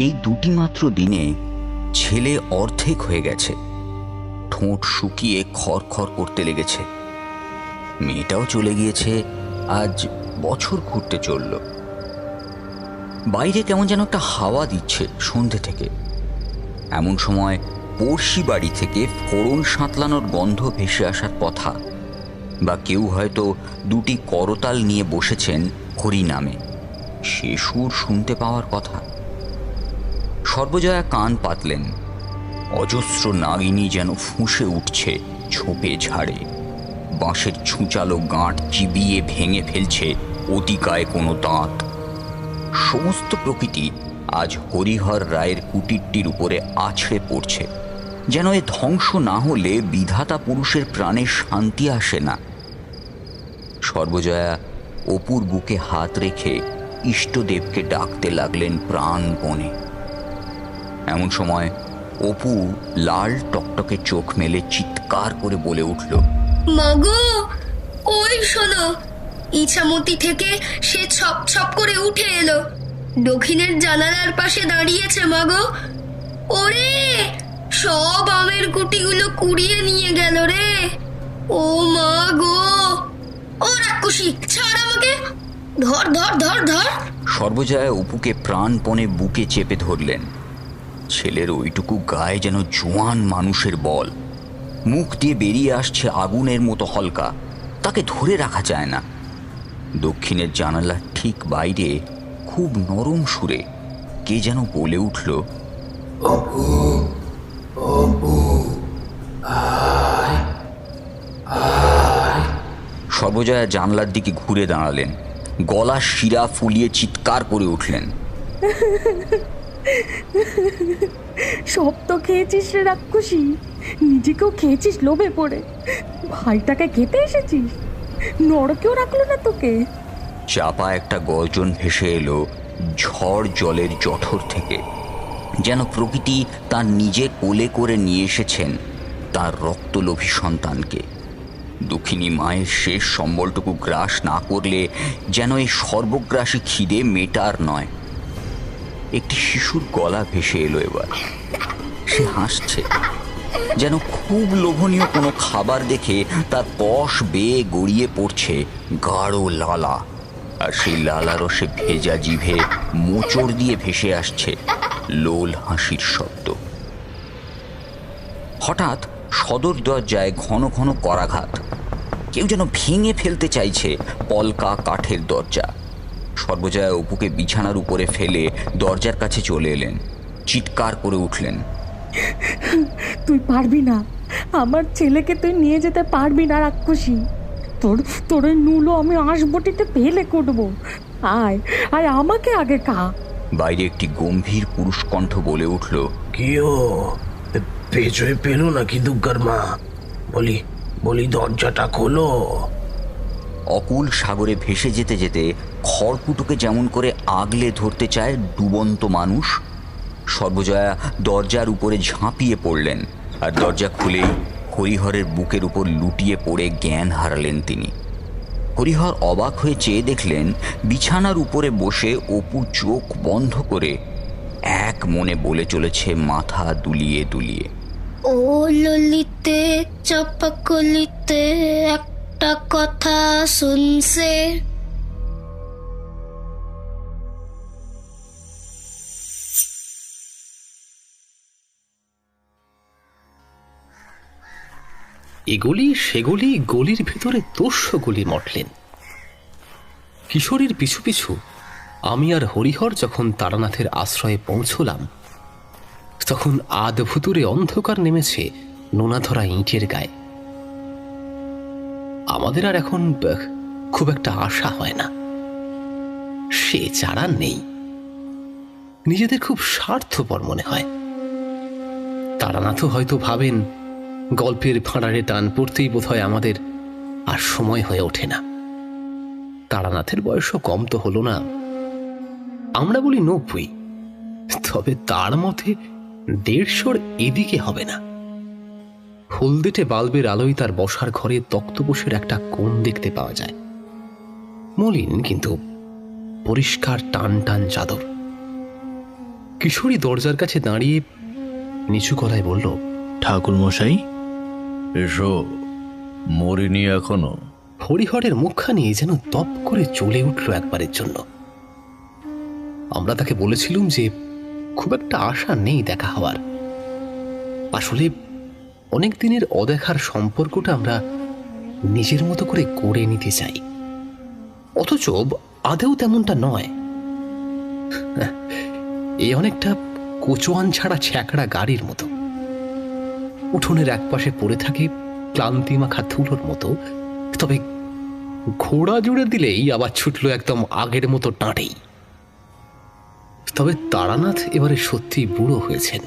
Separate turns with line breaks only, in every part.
এই দুটি মাত্র দিনে ছেলে অর্ধেক হয়ে গেছে, ঠোঁট শুকিয়ে খড়খড় করতে লেগেছে। মেয়েটাও চলে গিয়েছে, আজ বছর ঘুরতে চলল। বাইরে কেমন যেন একটা হাওয়া দিচ্ছে সন্ধে থেকে। এমন সময় পড়শি বাড়ি থেকে ফোড়ন সাঁতলানোর গন্ধ ভেসে আসার কথা, বা কেউ হয়তো দুটি করতাল নিয়ে বসেছেন হরি নামে, সে সুর শুনতে পাওয়ার কথা। সর্বজয়া কান পাতলেন। অজস্র নাগিনী যেন ফুঁসে উঠছে ঝোপে ঝাড়ে, বাঁশের ছুঁচালো গাঁট চিবিয়ে ভেঙে ফেলছে অতিকায় কোনো দাঁত। সমস্ত প্রকৃতি আজ হরিহর রায়ের কুটিরটির উপরে আছড়ে পড়ছে, যেন এ ধ্বংস না হলে বিধাতা পুরুষের প্রাণে শান্তি আসে না। সর্বজয়া অপুর বুকে হাত রেখে ইষ্টদেবকে ডাকতে লাগলেন প্রাণপণে। এমন সময় অপু লাল টকটকে চোখ মেলে চিৎকার করে বলে উঠল,
মাগো, ওই শোনো, ইছামতি থেকে সে ছপ ছপ করে উঠে এলো, দক্ষিণের জানালার পাশে দাঁড়িয়েছে। মাগো, ওরে, সব আমের কুটিগুলো কুড়িয়ে নিয়ে গেল রে। ও মা গো, ও রাক্ষসী, ছাড় আমাকে, ধর ধর ধর ধর।
সর্বজয়া অপুকে প্রাণপণে বুকে চেপে ধরলেন। ছেলের ওইটুকু গায়ে যেন জোয়ান মানুষের বল, মুখ দিয়ে বেরিয়ে আসছে আগুনের মতো হলকা, তাকে ধরে রাখা যায় না। দক্ষিণের জানালার ঠিক বাইরে খুব নরম সুরে কে যেন বলে উঠল,
অপু, অপু, আয়, আয়।
সর্বজয়া জানলার দিকে ঘুরে দাঁড়ালেন, গলা শিরা ফুলিয়ে চিৎকার করে উঠলেন,
সব তো খেয়েছিস রে রাক্ষসী, নিজেকেও খেয়েছিস লোভে পড়ে। ভাইটাকে খেতে এসেছিস, নরকেও রাখলো না তোকে।
চাপা একটা গর্জন ভেসে এলো ঝড় জলের জঠর থেকে, যেন প্রকৃতি তার নিজের কোলে করে নিয়ে এসেছেন তার রক্তলোভী সন্তানকে। দুঃখিনী মায়ের শেষ সম্বলটুকু গ্রাস না করলে যেন এই সর্বগ্রাসী খিদে মেটার নয়। একটি শিশুর গলা ভেসে এলো এবার, সে হাসছে, যেন খুব লোভনীয় কোনো খাবার দেখে তার কষ বেয়ে গড়িয়ে পড়ছে গাঢ় লালা, আর সেই লালা রসে ভেজা জিভে মোচড় দিয়ে ভেসে আসছে লোল হাসির শব্দ। হঠাৎ সদর দরজায় ঘন ঘন করাঘাত, কেউ যেন ভেঙে ফেলতে চাইছে পলকা কাঠের দরজা। সর্বজয়া অপুকে বিছানার উপরে ফেলে দরজার কাছে চলে এলেন, চিৎকার করে উঠলেন,
তুই পারবি না, আমার ছেলেকে তুই নিয়ে যেতে পারবি না রাক্ষসী। তোর নুলো আমি আঁশবটিতে পেলে কুটবো। আয় আয়, আমাকে আগে খা।
বাইরে একটি গম্ভীর পুরুষ কণ্ঠ বলে উঠল,
কিও, পেছনে পেলো নাকি দুর্গার মা? বলি বলি দরজাটা খোলো।
অকুল সাগরে ভেসে যেতে যেতে খড়কুটোকে যেমন করে আগলে ধরতে চায় ডুবন্ত মানুষ, সর্বজয়া দরজার উপরে ঝাঁপিয়ে পড়লেন, আর দরজা খুলেই হরিহরের বুকের উপর লুটিয়ে পড়ে জ্ঞান হারালেন তিনি। হরিহর অবাক হয়ে চেয়ে দেখলেন বিছানার উপরে বসে অপু চোখ বন্ধ করে এক মনে বলে চলেছে মাথা দুলিয়ে দুলিয়ে,
ও ললিতে চাপাকলিতে একটা কথা শুনছে।
এগুলি সেগুলি গলির ভেতরে দস্যুগুলি মটলেন। কিশোরীর পিছু পিছু আমি আর হরিহর যখন তারানাথের আশ্রয়ে পৌঁছলাম, তখন আধভুতুরে অন্ধকার নেমেছে নোনাধরা ইঁটের গায়ে। আমাদের আর এখন খুব একটা আশা হয় না, সে চারা নেই। নিজেদের খুব স্বার্থপর মনে হয়। তারানাথও হয়তো ভাবেন গল্পের ফাঁড়ারে টান পড়তেই বোধহয় আমাদের আর সময় হয়ে ওঠে না। তারানাথের বয়সও কম তো হলো না, আমরা বলি 90, তবে তার মতে 150 এদিকে হবে না। হলদেটে বাল্বের আলোয় তার বসার ঘরে তক্তপোষের একটা কোণ দেখতে পাওয়া যায়, মলিন কিন্তু পরিষ্কার টান টান চাদর। কিশোরী দরজার কাছে দাঁড়িয়ে নিচু গলায় বলল,
ঠাকুর মশাই, এসো, মরিনি এখনো।
হরিহরের মুখখানি যেন দপ করে চলে উঠল একবারের জন্য। আমরা তাকে বলেছিলুম যে খুব একটা আশা নেই দেখা হওয়ার। আসলে অনেক দিনের অদেখার সম্পর্কটা আমরা নিজের মতো করে গড়ে নিতে চাই, অথচ আদেও তেমনটা নয়। এই অনেকটা কোচোয়ান ছাড়া ছ্যাকড়া গাড়ির মতো, উঠোনের একপাশে পড়ে থাকে ক্লান্তি মাখা ধুলোর মতো, তবে ঘোড়া জুড়ে দিলেই আবার ছুটলো একদম আগের মতো টাঁটেই। তবে তারানাথ এবারে সত্যি বুড়ো হয়েছেন।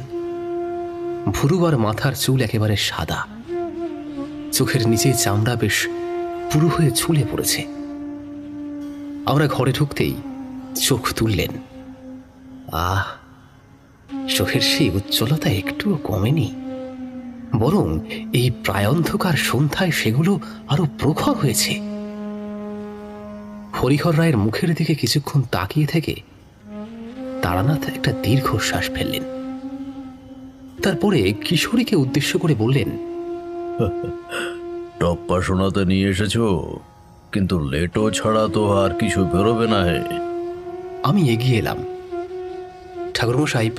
ভুরুবার মাথার চুল একেবারে সাদা, চোখের নিচে চামড়া বেশ পুরু হয়ে ঝুলে পড়েছে। আমরা ঘরে ঢুকতেই চোখ তুললেন। আহ, চোখের সেই উজ্জ্বলতা একটুও কমেনি, বরং এই প্রায়ন্ধকার সন্ধ্যায় সেগুলো আরো প্রখর হয়েছে। হরিহর রায়ের মুখের দিকে কিছুক্ষণ তাকিয়ে থেকে তারানাথ একটা দীর্ঘশ্বাস ফেললেন। তারপরে কিশোরীকে উদ্দেশ্য করে বললেন,
টপ্পা শোনাতে নিয়ে এসেছো, কিন্তু লেটো ছাড়া তো আর কিছু বেরোবে না হে।
আমি এগিয়ে এলাম। ঠাকুরমশাই,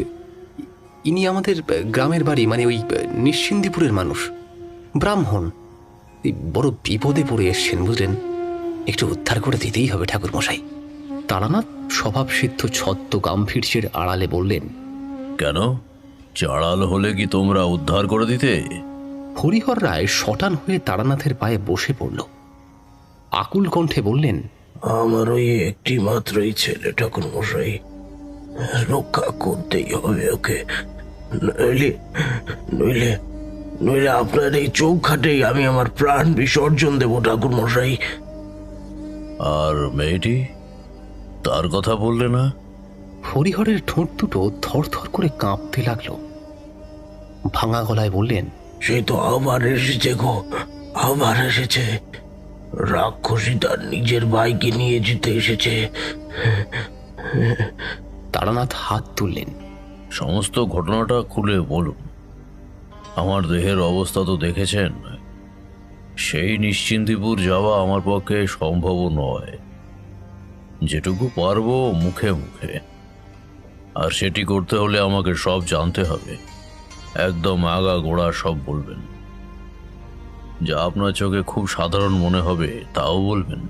ইনি আমাদের গ্রামের বাড়ি, মানে ওই নিশ্চিন্দিপুরের মানুষ, ব্রাহ্মণ। এই বড় বিপদে পড়ে এসছেন বুঝলেন, একটু উদ্ধার করে দিতেই হবে ঠাকুরমশাই। তারানাথ স্বভাবসিদ্ধ ছদ্ম গাম্ভীর্যের আড়ালে বললেন,
কেন, চাড়াল হলে কি তোমরা উদ্ধার করে দিতে?
হরিহর রায় শটান হয়ে তারানাথের পায়ে বসে পড়ল, আকুল কণ্ঠে বললেন,
আমার ওই একটি মাত্রই ছেলে ঠাকুর মশাই, রক্ষা করতেই হবে ওকে, নইলে নইলে নইলে আপনার এই চৌখাটেই আমি আমার প্রাণ বিসর্জন দেব ঠাকুর মশাই।
আর মেয়েটি, তার কথা বললে না?
হরিহরের ঠোঁট দুটো থরথর করে কাঁপতে লাগলো। ভাঙা গলায় বললেন,
সে তো আবার এসেছে গো, আবার এসেছে। রাক্ষসী তার নিজের ভাইকে নিয়ে যেতে এসেছে।
তারানাথ হাত তুললেন।
সমস্ত ঘটনাটা খুলে বলুন। আমার দেহের অবস্থা তো দেখেছেন, সেই নিশ্চিন্তিপুর যাওয়া আমার পক্ষে সম্ভব নয়। যেটুকু পারবো মুখে মুখে, আর সেটি করতে হলে আমাকে সব জানতে হবে, একদম আগা গোড়া সব বলবেন। যা আপনার চোখে খুব সাধারণ মনে হবে তাও বলবেন।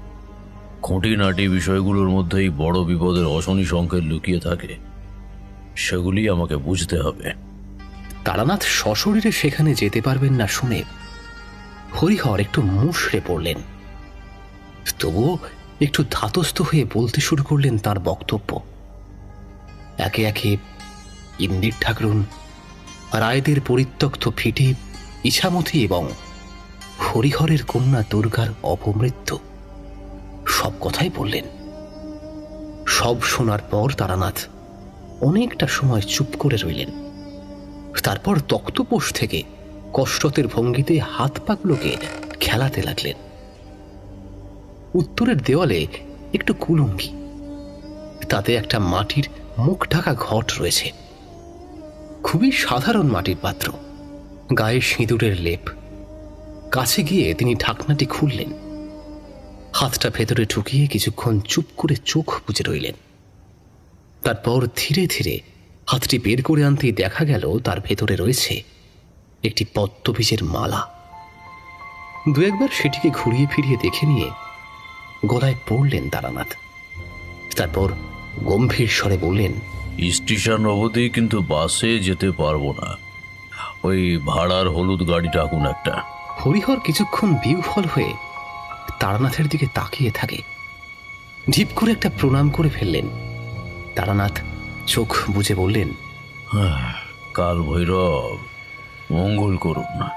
খুঁটিনাটি বিষয়গুলোর মধ্যেই বড় বিপদের অশনি সংকেত লুকিয়ে থাকে, সেগুলি আমাকে বুঝতে হবে।
তারানাথ সশরীরে সেখানে যেতে পারবেন না শুনে হরিহর একটু মুষড়ে পড়লেন। তবুও একটু ধাতস্থ হয়ে বলতে শুরু করলেন তার বক্তব্য। একে একে ইন্দির ঠাকরুন, রায়দের পরিত্যক্ত ফিটে ইছামতি এবং হরিহরের কন্যা দুর্গার অপমৃত্যু, সব কথাই বললেন। সব শোনার পর তারানাথ অনেকটা সময় চুপ করে রইলেন। তারপর তক্তপোষ থেকে কষ্টতের ভঙ্গিতে হাত পাগুলোকে খেলাতে লাগলেন। উত্তরের দেওয়ালে একটু কুলুঙ্গি, তাতে একটা মাটির মুখ ঢাকা ঘট রয়েছে। খুবই সাধারণ মাটির পাত্র, গায়ে সিঁদুরের লেপ। কাছে গিয়ে তিনি ঢাকনাটি খুললেন, হাতটা ভেতরে ঢুকিয়ে কিছুক্ষণ চুপ করে চোখ বুজে রইলেন। তারপর ধীরে ধীরে হাতটি বের করে আনতেই দেখা গেল তার ভেতরে রয়েছে একটি পদ্মবীজের মালা। দু একবার সেটিকে ঘুরিয়ে ফিরিয়ে দেখে নিয়ে গলায় পড়লেন তারানাথ। তারপর গম্ভীর স্বরে বললেন,
স্টেশন অবধি কিন্তু বাসে যেতে পারবো না, ওই ভাড়ার হলুদ গাড়ি ডাকুন একটা।
হরিহর কিছুক্ষণ বিহ্বল হয়ে তারানাথের দিকে তাকিয়ে থাকে। ঢিপ করে একটা প্রণাম করে ফেললেন। তারানাথ চোখ বুজে বললেন,
কাল ভৈরব মঙ্গল করুন না।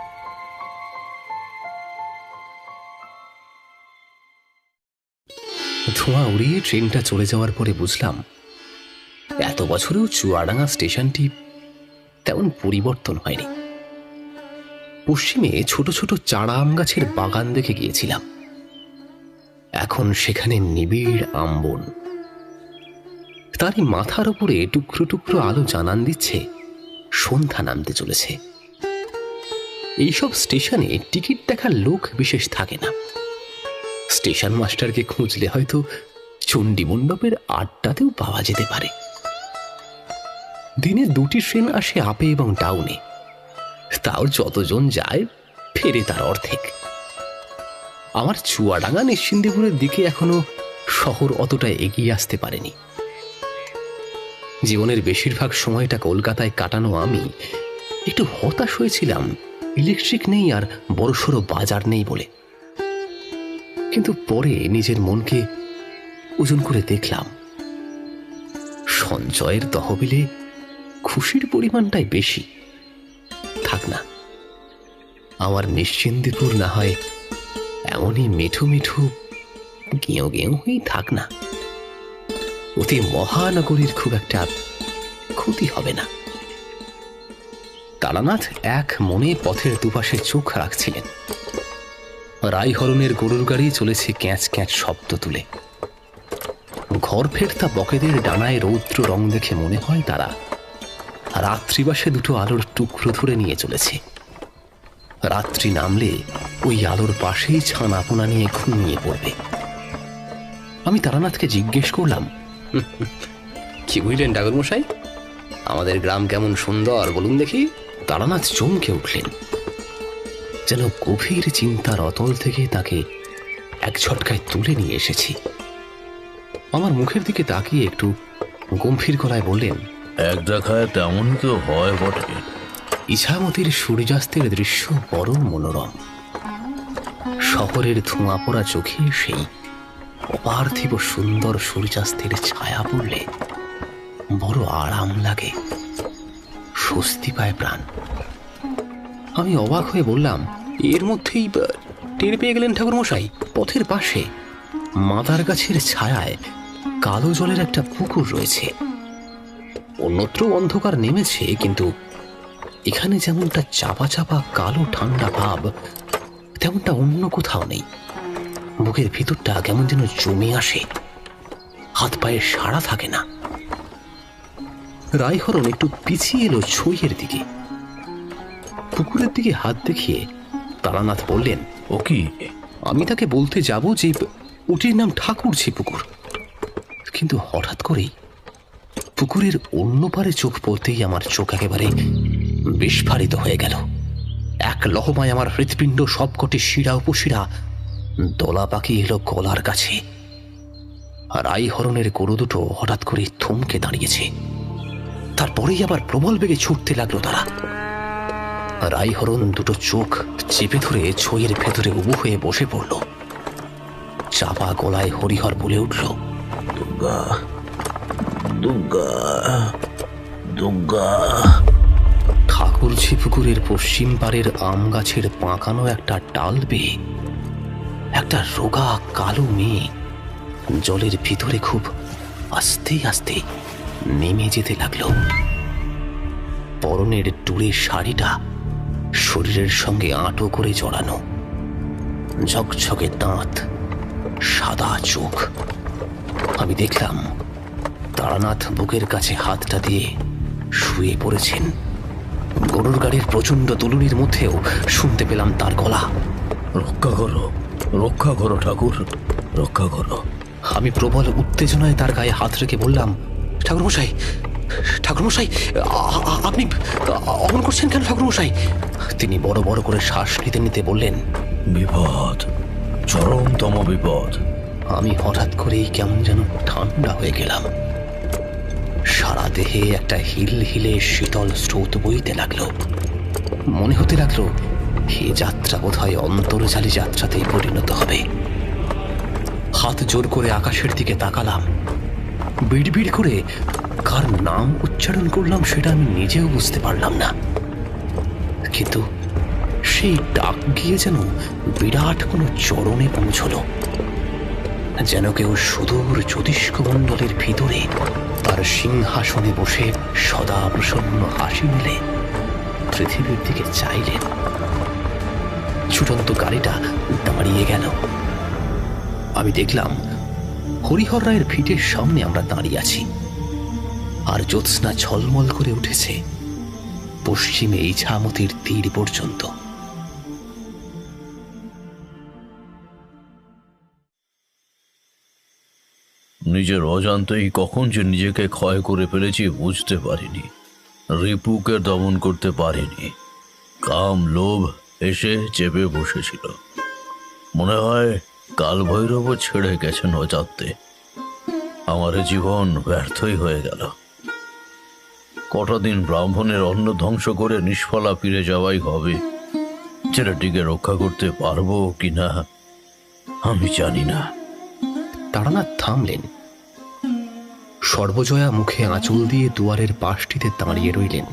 ধোঁয়া উড়িয়ে ট্রেনটা চলে যাওয়ার পরে বুঝলাম এত বছরেও চুয়াডাঙ্গা স্টেশনটি তেমন পরিবর্তন হয়নি। পশ্চিমে ছোট ছোট চারা আম গাছের বাগান দেখে গিয়েছিলাম, এখন সেখানে নিবিড় আমবন। তারই মাথার উপরে টুকরো টুকরো আলো জানান দিচ্ছে সন্ধ্যা নামতে চলেছে। এইসব স্টেশনে টিকিট দেখার লোক বিশেষ থাকে না। স্টেশন মাস্টারকে খুঁজলে হয়তো চণ্ডী মণ্ডপের আড্ডাতেও পাওয়া যেতে পারে। দিনে 2টি ট্রেন আসে আপে এবং ডাউনে, তাও যতজন যায় ফেরে তার অর্ধেক। আমার চুয়াডাঙ্গা নিশ্চিন্দিপুরের দিকে এখনো শহর অতটা এগিয়ে আসতে পারেনি। জীবনের বেশিরভাগ সময়টা কলকাতায় কাটানো আমি একটু হতাশ হয়েছিলাম ইলেকট্রিক নেই আর বড়সড় বাজার নেই বলে। কিন্তু পরে নিজের মনকে ওজন করে দেখলাম সঞ্চয়ের তহবিলে খুশির পরিমাণটাই বেশি। থাক না, আমার নিশ্চিন্দিপুর না হয় এমনই মিঠু মিঠু গেঁয়ো গেঁয়ো হয়েই থাক না, অতি মহানগরীর খুব একটা ক্ষতি হবে না। তারানাথ এক মনে পথের দুপাশে চোখ রাখছিলেন। রায়হরণের গরুর গাড়ি চলেছে ক্যাঁচ ক্যাঁচ শব্দ তুলে। ঘর ফেরতা বকেদের ডানায় রৌদ্র রং দেখে মনে হয় তারা রাত্রিবাসে 2টো আলোর টুকরো ধরে নিয়ে চলেছে। রাত্রি নামলে ওই আলোর পাশেই ছানাপোনা নিয়ে ঘুমিয়ে পড়বে। আমি তারানাথকে জিজ্ঞেস করলাম, কি বুঝলেন ঠাকুরমশাই, আমাদের গ্রাম কেমন সুন্দর বলুন দেখি? তারানাথ চমকে উঠলেন, যেন গভীর চিন্তার অতল থেকে তাকে এক ঝটকায় তুলে নিয়ে এসেছি। আমার মুখের দিকে তাকিয়ে একটু গম্ভীর গলায় বললেন,
এক দেখায় তেমন তো হয় বটে।
ইছামতির সূর্যাস্তের দৃশ্য বড় মনোরম। শহরের ধোঁয়া পড়া চোখে সেই অপার্থিব সুন্দর সূর্যাস্তের ছায়া পড়লে বড় আরাম লাগে, স্বস্তি পায় প্রাণ। আমি অবাক হয়ে বললাম, এর মধ্যেই টের পেয়ে গেলেন ঠাকুরমশাই? পথের পাশে মাদার গাছের ছায়ায় কালো জলের একটা পুকুর রয়েছে। অন্যত্র অন্ধকার নেমেছে, কিন্তু এখানে যেমনটা চাপা চাপা কালো ঠান্ডা ভাব তেমনটা অন্য কোথাও নেই। বুকের ভিতরটা কেমন যেন জমে আসে, হাত পায়ে সাড়া থাকে না। রায়হরণ একটু পিছিয়ে এলো ছইয়ের দিকে। পুকুরের দিকে হাত দেখিয়ে তারানাথ বললেন,
ও কি?
আমি তাকে বলতে যাব যে ওটির নাম ঠাকুরঝি পুকুর, কিন্তু হঠাৎ করেই পুকুরের অন্য পারে চোখ পড়তেই আমার চোখ একেবারে বিস্ফারিত হয়ে গেল। এক লহমায় আমার হৃৎপিণ্ড সবকটি শিরা উপশিরা দোলা পাখি এলো গলার কাছে। রায়হরণের গরু দুটো হঠাৎ করে থমকে দাঁড়িয়েছে, তারপরেই আবার প্রবল বেগে ছুটতে লাগলো তারা। রায়হরণ দুটো চোখ চেপে ধরে ছইয়ের ভেতরে উবু হয়ে বসে পড়ল। চাপা গলায় হরিহর বলে উঠল,
দুর্গা দুর্গা দুর্গা।
ঠাকুরঝি পুকুরের পশ্চিম পারের আম গাছের পাকানো একটা ডাল বেয়ে একটা রোগা কালো মেয়ে জলের ভিতরে খুব আস্তে আস্তে নেমে যেতে লাগলো। পরনের টুরে শাড়িটা শরীরের সঙ্গে আঁটো করে জড়ানো, ঝকঝকে দাঁত, সাদা চোখ। আমি দেখলাম তারানাথ বুকের কাছে হাতটা দিয়ে শুয়ে পড়েছেন। গরুর গাড়ির প্রচন্ড তুলুনির মধ্যেও শুনতে পেলাম তার গলা,
রক্ষা করো, রক্ষা করো ঠাকুর, রক্ষা করো।
আমি প্রবল উত্তেজনায় তার গায়ে হাত রেখে বললাম, ঠাকুরমশাই, ঠাকুরমশাই, আপনি অমন করছেন কেন ঠাকুরমশাই? তিনি বড় বড় করে শ্বাস নিতে নিতে বললেন,
বিপদ, চরমতম বিপদ।
আমি হঠাৎ করেই কেমন যেন ঠান্ডা হয়ে গেলাম। সারা দেহে একটা হিল হিলে শীতল স্রোত বইতে লাগলো। মনে হতে লাগলো এ যাত্রা বোধহয় অন্তর্জালী যাত্রাতেই পরিণত হবে। হাত জোর করে আকাশের দিকে তাকালাম। বিড়বিড় করে কার নাম উচ্চারণ করলাম সেটা আমি নিজেও বুঝতে পারলাম না, কিন্তু সেই ডাক গিয়ে যেন বিরাট কোনো চরণে পৌঁছল। যেন কেউ সুদূর জ্যোতিষ্ক মণ্ডলের ভিতরে তার সিংহাসনে বসে সদা প্রসন্ন হাসি মিলে পৃথিবীর দিকে চাইলেন। ছুটন্ত গাড়িটা দাঁড়িয়ে গেল। আমি দেখলাম হরিহর রায়ের ভিটের সামনে আমরা দাঁড়িয়ে আছি। আর জ্যোৎস্না ঝলমল করে উঠেছে পশ্চিমে ইছামতির তীর পর্যন্ত।
নিজের অজান্তেই কখন যে নিজেকে ক্ষয় করে ফেলেছি বুঝতে পারিনি। রিপুকে দমন করতে পারিনি। কাম লোভ এসে চেপে বসেছিল। মনে হয় কাল ভৈরবও ছেড়ে গেছেন অজান্তে। আমার জীবন ব্যর্থই হয়ে গেল। কটা দিন ব্রাহ্মণের অন্ন ধ্বংস করে নিষ্ফলা ফিরে যাওয়াই হবে। ছেলেটিকে রক্ষা করতে পারবো কিনা আমি জানি না।
তারানাথ থামলেন। সর্বজয়া মুখে আঁচল দিয়ে দুয়ারের পাশটিতে দাঁড়িয়ে রইলেন।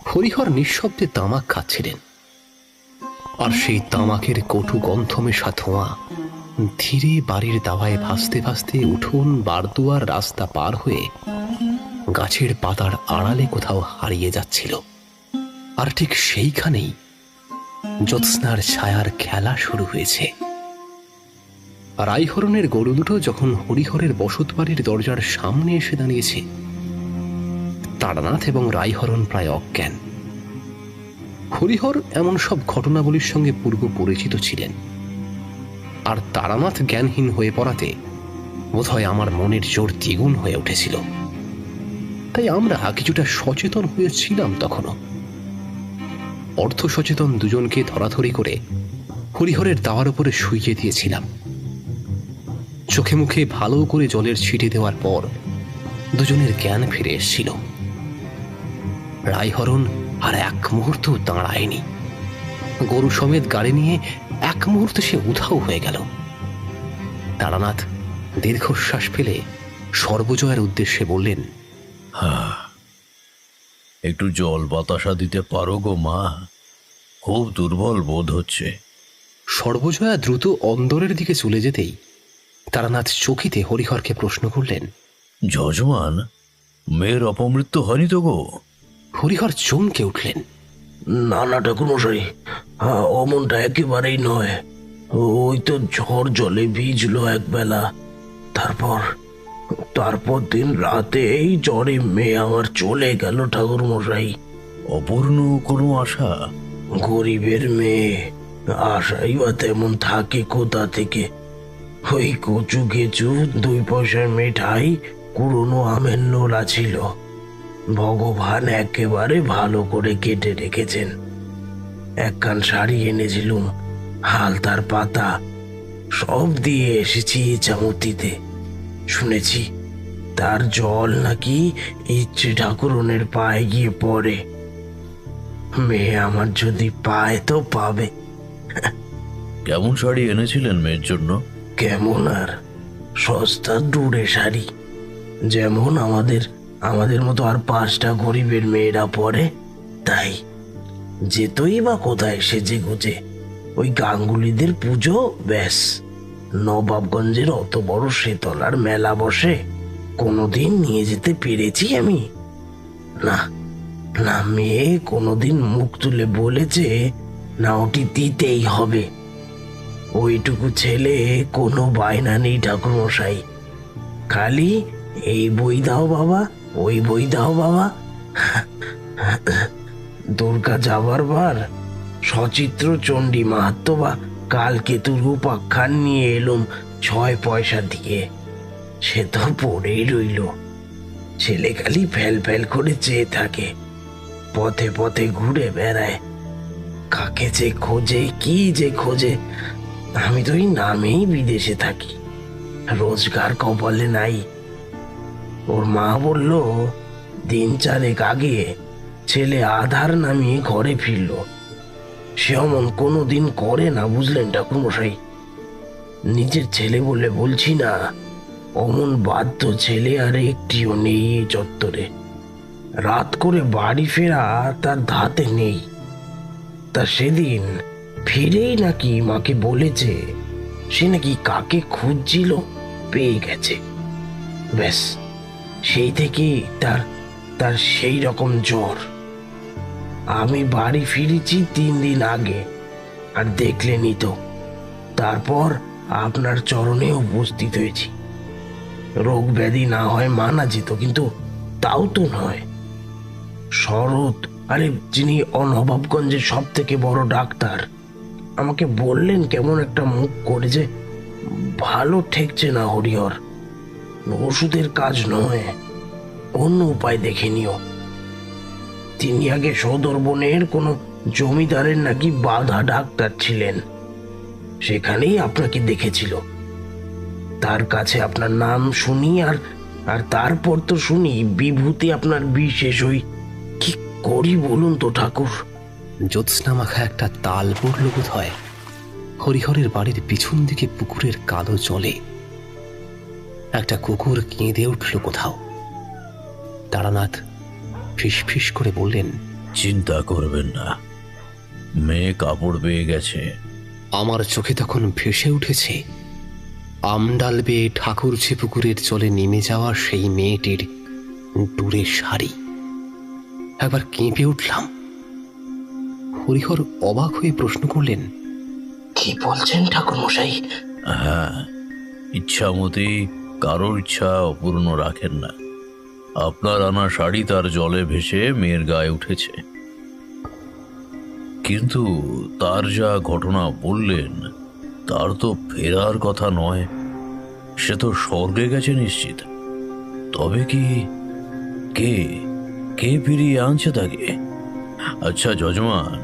হরিহর নিঃশব্দে তামাক খাচ্ছিলেন, আর সেই তামাকের কটু গন্ধ মেশা ধোঁয়া ধীরে বাড়ির দাওয়ায় ভাসতে ভাসতে উঠোন, বারদুয়ার, রাস্তা পার হয়ে গাছের পাতার আড়ালে কোথাও হারিয়ে যাচ্ছিল। আর ঠিক সেইখানেই জ্যোৎস্নার ছায়ার খেলা শুরু হয়েছে। রাইহরণের গরু দুটো যখন হরিহরের বসত বাড়ির দরজার সামনে এসে দাঁড়িয়েছে, তারানাথ এবং রাইহরণ প্রায় অজ্ঞান। হরিহর এমন সব ঘটনাবলীর সঙ্গে পূর্ব পরিচিত ছিলেন, আর তারানাথ জ্ঞানহীন হয়ে পড়াতে বোধহয় আমার মনের জোর দ্বিগুণ হয়ে উঠেছিল। তাই আমরা কিছুটা সচেতন হয়েছিলাম তখনও। অর্ধ সচেতন দুজনকে ধরাধরি করে হরিহরের দাওয়ার উপরে শুইয়ে দিয়েছিলাম। চোখে মুখে ভালো করে জলের ছিটে দেওয়ার পর দুজনের জ্ঞান ফিরে এসেছিল। রাইহরণ আর এক মুহূর্ত দাঁড়ায়নি। গরু সমেত গাড়ি নিয়ে এক মুহূর্তে সে উধাও হয়ে গেল। তারানাথ দীর্ঘশ্বাস ফেলে সর্বজয়ার উদ্দেশ্যে বললেন,
একটু জল বাতাসা দিতে পারো গো মা? খুব দুর্বল বোধ হচ্ছে।
সর্বজয়া দ্রুত অন্দরের দিকে চলে যেতেই তারানাথ চকিতে হরিহরকে প্রশ্ন করলেন,
যজমান, মেয়ের অপমৃত্যু হয়নি তো গো?
হরিহর চমকে উঠলেন।
না না ঠাকুরমশাই, অমনটা একেবারেই নয়। ওই তো ঝড় জলে ভিজলো একবেলা, তারপর দিন রাতে এই জ্বরে মেয়ে আমার চলে গেল ঠাকুরমশাই।
অপূর্ণ কোনো আশা?
গরিবের মেয়ে, আশাই বা তেমন থাকে কোথা থেকে? ওই কচু কেচু 2 পয়সার মিঠাই, কুড়োনো আমের নোলা ছিল। ভগবান একেবারে ভালো করে কেটে রেখেছেন। একখান শাড়ি এনেছিলুম, হালতার পাতা, সব দিয়ে এসেছি ইছামতিতে। শুনেছি তার জল নাকি ইচ্ছে ঠাকুরনের পায়ে গিয়ে পড়ে। মেয়ে আমার যদি পায় তো পাবে।
কেমন শাড়ি এনেছিলেন মেয়ের জন্য?
কেমন আর, সস্তা ডুরে শাড়ি, যেমন আমাদের মতো আর 5টা গরিবের মেয়েরা পরে তাই। যেতই বা কোথায় সেজে গুজে, ওই গাঙ্গুলিদের পুজো, ব্যাস। নবাবগঞ্জের অত বড় শেতলার মেলা বসে, কোনোদিন নিয়ে যেতে পেরেছি আমি? না না, মেয়ে কোনোদিন মুখ তুলে বলেছে না ওটি দিতেই হবে। ওইটুকু ছেলে কোনো বায়না নেই ঠাকুরমশাই, খালি এই বই দাও বাবা, ওই বই দাও বাবা। দুর্গা যাবার বার সচিত্র চণ্ডী মাহাত্ম্য বা কালকেতুর উপাখ্যান নিয়ে এলুম 6 পয়সা দিয়ে। সে তো পড়েই রইল। ছেলে খালি ফেল ফেল করে চেয়ে থাকে, পথে পথে ঘুরে বেড়ায়। কাকে যে খোঁজে, কি যে খোঁজে, আমি তো এই নামেই বিদেশে থাকি, রোজগার কপালে নাই। ওর মা বলল 3-4 আগে ছেলে আধার নামিয়ে ঘরে ফিরল। সে অমন কোনোদিন করে না, বুঝলেন ঠাকুরমশাই? নিজের ছেলে বলে বলছি না, অমন বাধ্য ছেলে আর একটিও নেই এই চত্বরে। রাত করে বাড়ি ফেরা তার ধাতে নেই। তা সেদিন ফিরেই নাকি মাকে বলেছে সে নাকি কাকে খুঁজছিল, পেয়ে গেছে। ব্যাস, সেই থেকেই তার সেই রকম জ্বর। আমি বাড়ি ফিরেছি 3 দিন আগে, আর দেখলেনই তো, তারপর আপনার চরণে উপস্থিত হয়েছি। রোগ ব্যাধি না হয় মানা যেত, কিন্তু তাও তো নয়। শরৎ, আরে যিনি অনবাবগঞ্জের সব থেকে বড় ডাক্তার, আমাকে বললেন কেমন একটা মুখ করে যে ভালো ঠেকছে না হরিহর, ওষুধের কাজ নয়, অন্য উপায় দেখে নিও। তিনি আগে সদর বনের কোনো জমিদারের নাকি বাধা ডাক্তার ছিলেন, সেখানেই আপনাকে দেখেছিল। তার কাছে আপনার নাম শুনি, আর তারপর তো শুনি বিভূতি আপনার বিশেষ। ওই কি করি বলুন তো ঠাকুর?
জ্যোৎস্না মাখা একটা তাল পড়ল বোধ হয় হরিহরের বাড়ির পিছন দিকে পুকুরের কালো জলে। একটা কুকুর কেঁদে উঠল কোথাও। তারানাথ ফিস করে বললেন,
চিন্তা করবেন না, মেয়ে কাপড় পেয়ে গেছে।
আমার চোখে তখন ভেসে উঠেছে আমডাল বেয়ে ঠাকুরঝি পুকুরের জলে নেমে যাওয়া সেই মেয়েটির দূরের শাড়ি। একবার কেঁপে উঠলাম। হরিহর অবাক হয়ে প্রশ্ন করলেন,
কি বলছেন ঠাকুর মশাই?
হ্যাঁ, ইচ্ছামতি কারোর ইচ্ছা অপূর্ণ রাখেন না। আপনার আনা শাড়ি তার জলে ভেসে মেয়ের গায়ে উঠেছে, কিন্তু তার যা ঘটনা বললেন তার তো ফেরার কথা নয়। সে তো স্বর্গে গেছে নিশ্চিত। তবে কি কে কে ফিরিয়ে আনছে তাকে? আচ্ছা যজমান,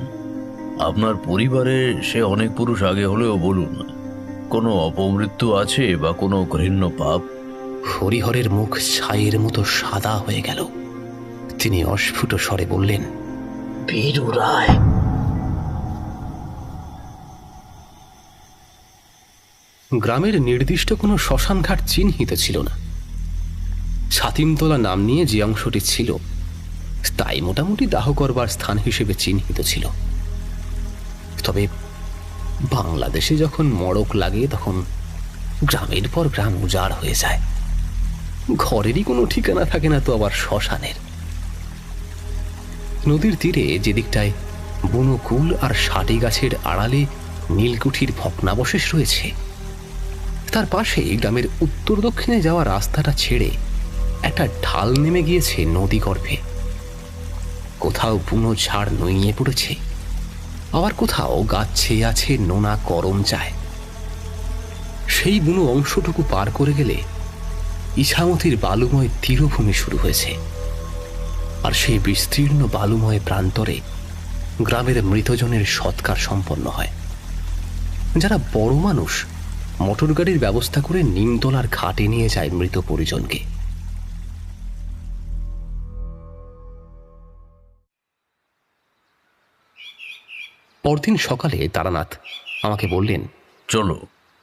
আপনার পরিবারে সে অনেক পুরুষ আগে হলেও বলুন, কোনো অপমৃত্যু আছে বা কোনো ঘৃণ্য পাপ?
হরিহরের মুখ ছাইয়ের মতো সাদা হয়ে গেল। তিনি অস্ফুট স্বরে বললেন,
বীরু রায়।
গ্রামের নির্দিষ্ট কোনো শ্মশানঘাট চিহ্নিত ছিল না। ছাতিমতলা নাম নিয়ে যে অংশটি ছিল তাই মোটামুটি দাহ করবার স্থান হিসেবে চিহ্নিত ছিল। তবে বাংলাদেশে যখন মড়ক লাগে তখন গ্রামের পর গ্রাম উজাড় হয়ে যায়। ঘরেরই কোনো ঠিকানা থাকে না তো আবার শ্মশানের। নদীর তীরে যে দিকটায় বুনো কুল আর ষাটি গাছের আড়ালে নীলকুঠির ভগ্নাবশেষ রয়েছে, তার পাশে গ্রামের উত্তর দক্ষিণে যাওয়া রাস্তাটা ছেড়ে একটা ঢাল নেমে গিয়েছে নদী গর্ভে। কোথাও বুনো ঝাড় নইয়ে পড়েছে, আবার কোথাও গাছ ছেয়ে আছে নোনা করম চায়। সেই বুনো অংশটুকু পার করে গেলে ইছামতির বালুময় তীরভূমি শুরু হয়েছে। আর সেই বিস্তীর্ণ বালুময় প্রান্তরে গ্রামের মৃতজনের সৎকার সম্পন্ন হয়। যারা বড় মানুষ মোটর গাড়ির ব্যবস্থা করে নিমতলার ঘাটে নিয়ে যায় মৃত পরিজনকে। পরদিন সকালে তারানাথ আমাকে বললেন,
চলো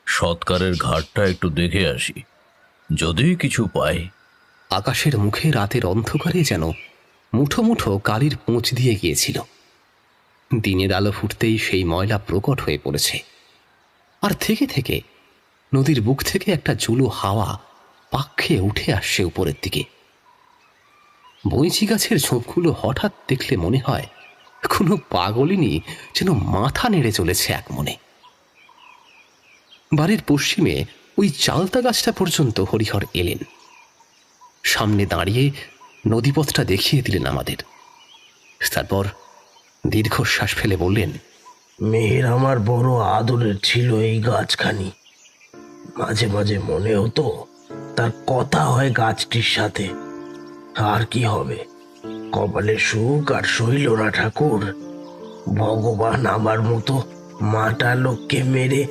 সৎকারের ঘাটটা একটু দেখে আসি, যদি কিছু পাই।
আকাশের মুখে রাতের অন্ধকারে যেন মুঠো মুঠো কালির পোঁচ দিয়ে গিয়েছিল। দিনের আলো ফুটতেই সেই ময়লা প্রকট হয়ে পড়েছে। আর থেকে থেকে নদীর বুক থেকে একটা জুলো হাওয়া পাক খেয়ে উঠে আসছে উপরের দিকে। বইচি গাছের ঝোপগুলো হঠাৎ দেখলে মনে হয় কোনো পাগলিনী যেন মাথা নেড়ে চলেছে এক মনে। বাড়ির পশ্চিমে ওই চালতা গাছটা পর্যন্ত হরিহর এলেন। সামনে দাঁড়িয়ে নদীপথটা দেখিয়ে দিলেন আমাদের। তারপর দীর্ঘশ্বাস ফেলে বললেন,
মেয়ের আমার বড় আদরের ছিল এই গাছখানি। মাঝে মাঝে মনে হতো তার কথা হয় গাছটির সাথে। আর কি হবে, কপালে সুখ আর সইল না ঠাকুর। ভগবান আমার মতো মাটা লোককে মেরে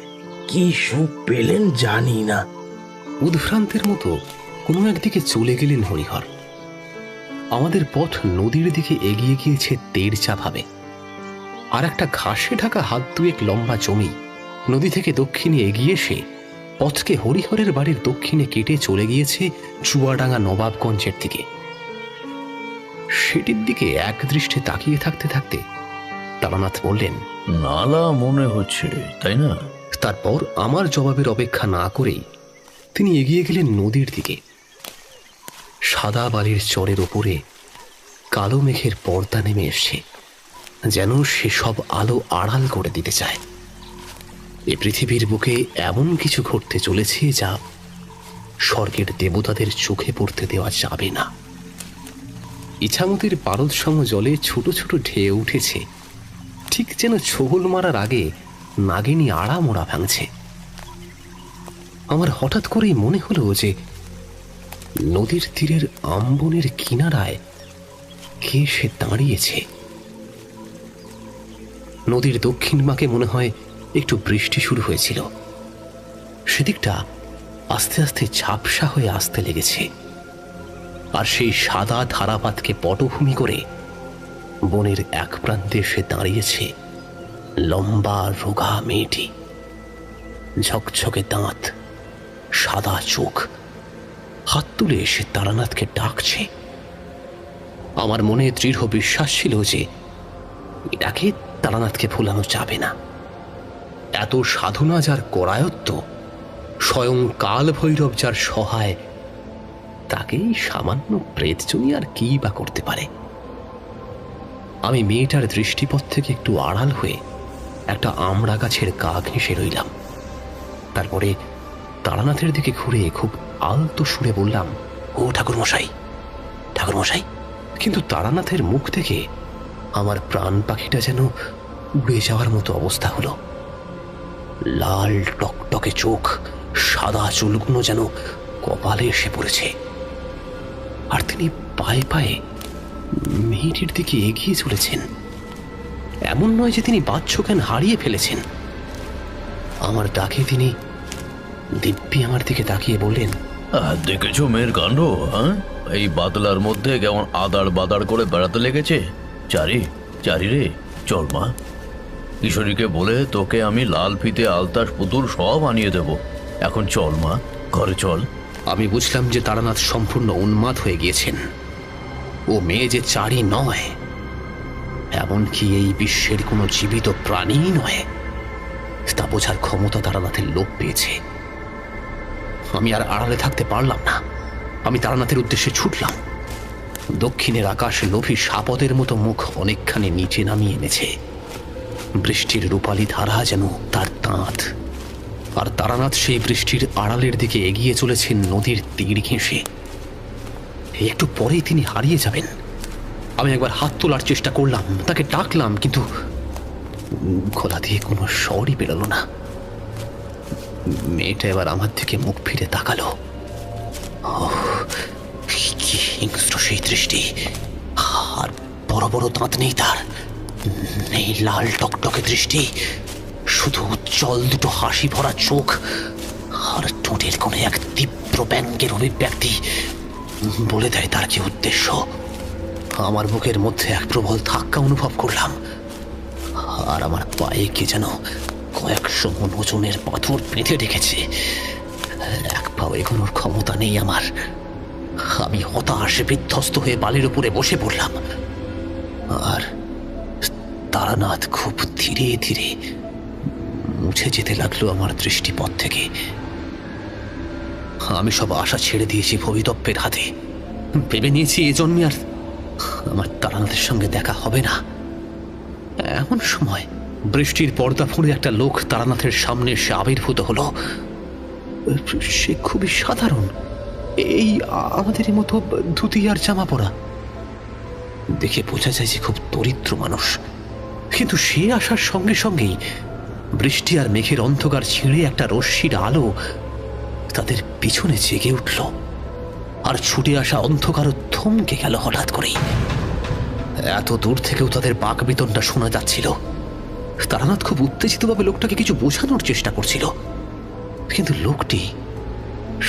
কি সুখ পেলেন জানি না।
উদ্ভ্রান্তের মতো কোনো একদিকে চলে গেলেন হরিহর। আমাদের পথ নদীর দিকে এগিয়ে গিয়েছে তেড়চা ভাবে। আর একটা ঘাসে ঢাকা হাত দুয়েক লম্বা জমি নদী থেকে দক্ষিণে এগিয়ে এসে পথকে হরিহরের বাড়ির দক্ষিণে কেটে চলে গিয়েছে চুয়াডাঙ্গা নবাবগঞ্জের দিকে। সেটির দিকে এক দৃষ্টে তাকিয়ে থাকতে থাকতে তারানাথ বললেন,
নালা মনে হচ্ছে, তাই না?
তারপর আমার জবাবের অপেক্ষা না করেই তিনি এগিয়ে গেলেন নদীর দিকে। সাদা বালির চরের ওপরে কালো মেঘের পর্দা নেমে এসছে, যেন সে সব আলো আড়াল করে দিতে চায়। এ পৃথিবীর বুকে এমন কিছু ঘটতে চলেছে যা স্বর্গের দেবতাদের চোখে পড়তে দেওয়া যাবে না। ইছামতির পারদসম জলে ছোট ছোট ঢেউ উঠেছে, ঠিক যেন ছোবল মারার আগে নাগিনী আড়া মোড়া ভাঙছে। আমার হঠাৎ করেই মনে হলো যে নদীর তীরের আম্বনের কিনারায় কে সে দাঁড়িয়েছে। নদীর দক্ষিণ বাঁকে মনে হয় একটু বৃষ্টি শুরু হয়েছিল। সেদিকটা আস্তে আস্তে ঝাপসা হয়ে আসতে লেগেছে, আর সেই সাদা ধারাপাতকে পটভূমি করে বনের এক প্রান্তে এসে দাঁড়িয়েছে লম্বা রোগা মেয়েটি। ঝকঝকে দাঁত, সাদা চোখ, হাত তুলে এসে তারানাথকে ডাকছে। আমার মনে দৃঢ় বিশ্বাস ছিল যে এটাকে তারানাথকে ভুলানো যাবে না। এত সাধনা যার করায়ত্ত, স্বয়ং কাল ভৈরব যার সহায়, তাকেই সামান্য প্রেতজনী আর কি বা করতে পারে। আমি মেয়েটার দৃষ্টিপথ থেকে একটু আড়াল হয়ে একটা আমড়া গাছের গা ঘেঁষে রইলাম। তারপরে তারানাথের দিকে ঘুরে খুব আলতো সুরে বললাম, ও ঠাকুরমশাই, ঠাকুরমশাই। কিন্তু তারানাথের মুখ থেকে আমার প্রাণ পাখিটা যেন উড়ে যাওয়ার মতো অবস্থা হলো। লাল টকটকে চোখ, সাদা চুলগুলো যেন কপালে এসে পড়েছে, আর তিনি পায়ে পায়ে মেয়েটির দিকে এগিয়ে চলেছেন। এমন নয় যে তিনি বাহ্যজ্ঞান হারিয়ে ফেলেছেন। আমার ডাকে তিনি দিব্যি আমার দিকে তাকিয়ে বললেন,
দেখেছো মেয়ের কাণ্ড? হ্যাঁ, এই বাদলার মধ্যে কেমন আদাড় বাদাড় করে বেড়াতে লেগেছে। চারি রে, চল মা, কিশোরীকে বলে তোকে আমি লাল ফিতে, আলতা, পুতুল সব আনিয়ে দেব। এখন চল মা, ঘরে চল।
আমি বুঝলাম যে তারানাথ সম্পূর্ণ উন্মাদ হয়ে গিয়েছেন। ও মেয়ে যে চারি নয়, এমনকি এই বিশ্বের কোনো জীবিত প্রাণী নয়, তা বোঝার ক্ষমতা তারানাথের লোপ পেয়েছে। আমি আর আড়ালে থাকতে পারলাম না। আমি তারানাথের উদ্দেশ্যে ছুটলাম। দক্ষিণের আকাশে লোভী সাপদের মতো মুখ অনেকখানি নিচে নামিয়ে এনেছে। বৃষ্টির রূপালী ধারা যেন তার দাঁত, আর তারানাথ সেই বৃষ্টির আড়ালের দিকে এগিয়ে চলেছেন নদীর তীর ঘেঁষে। একটু পরেই তিনি হারিয়ে যাবেন। আমি একবার হাত তোলার চেষ্টা করলাম, তাকে ডাকলাম, কিন্তু গলা দিয়ে কোনো স্বরই বেরোলো না। মেয়েটা এবার আমার দিকে মুখ ফিরে তাকালো। কি হিংস্র সেই দৃষ্টি! আর বড় বড় দাঁত নেই তার, নেই লাল টকটকে দৃষ্টি, শুধু উজ্জ্বল দুটো হাসি ভরা চোখ, আর ঠোঁটের কোণে এক তীব্র ব্যঙ্গের অভিব্যক্তি বলে দেয় তার কি উদ্দেশ্য। আমার বুকের মধ্যে এক প্রবল ধাক্কা অনুভব করলাম, আর আমার পায়ে কে যেন কয়েকশো মণ ওজনের পাথর বেঁধে রেখেছে। এক পাও এগোনোর ক্ষমতা নেই আমার। আমি হতাশ বিধ্বস্ত হয়ে বালির উপরে বসে পড়লাম, আর তারানাথ খুব ধীরে ধীরে মুছে যেতে লাগলো আমার দৃষ্টিপথ থেকে। আমি সব আশা ছেড়ে দিয়েছি ভবিতব্যের হাতে। ভেবে নিয়েছি এ জন্মে আর আমার তারানাথের সঙ্গে দেখা হবে না। এমন সময় বৃষ্টির পর্দা ফুঁড়ে একটা লোক তারানাথের সামনে এসে আবির্ভূত হলো। সে খুবই সাধারণ, এই আমাদের মতো ধুতি আর জামা পরা। দেখে বোঝা যায় যে খুব দরিদ্র মানুষ, কিন্তু সে আসার সঙ্গে সঙ্গেই বৃষ্টি আর মেঘের অন্ধকার ছিঁড়ে একটা রশ্মির আলো তাদের পিছনে জেগে উঠল, আর ছুটে আসা অন্ধকারও থমকে গেল হঠাৎ করেই। এত দূর থেকেও তাদের বাক বেতনটা শোনা যাচ্ছিল। তারানাথ খুব উত্তেজিতভাবে লোকটাকে কিছু বোঝানোর চেষ্টা করছিল, কিন্তু লোকটি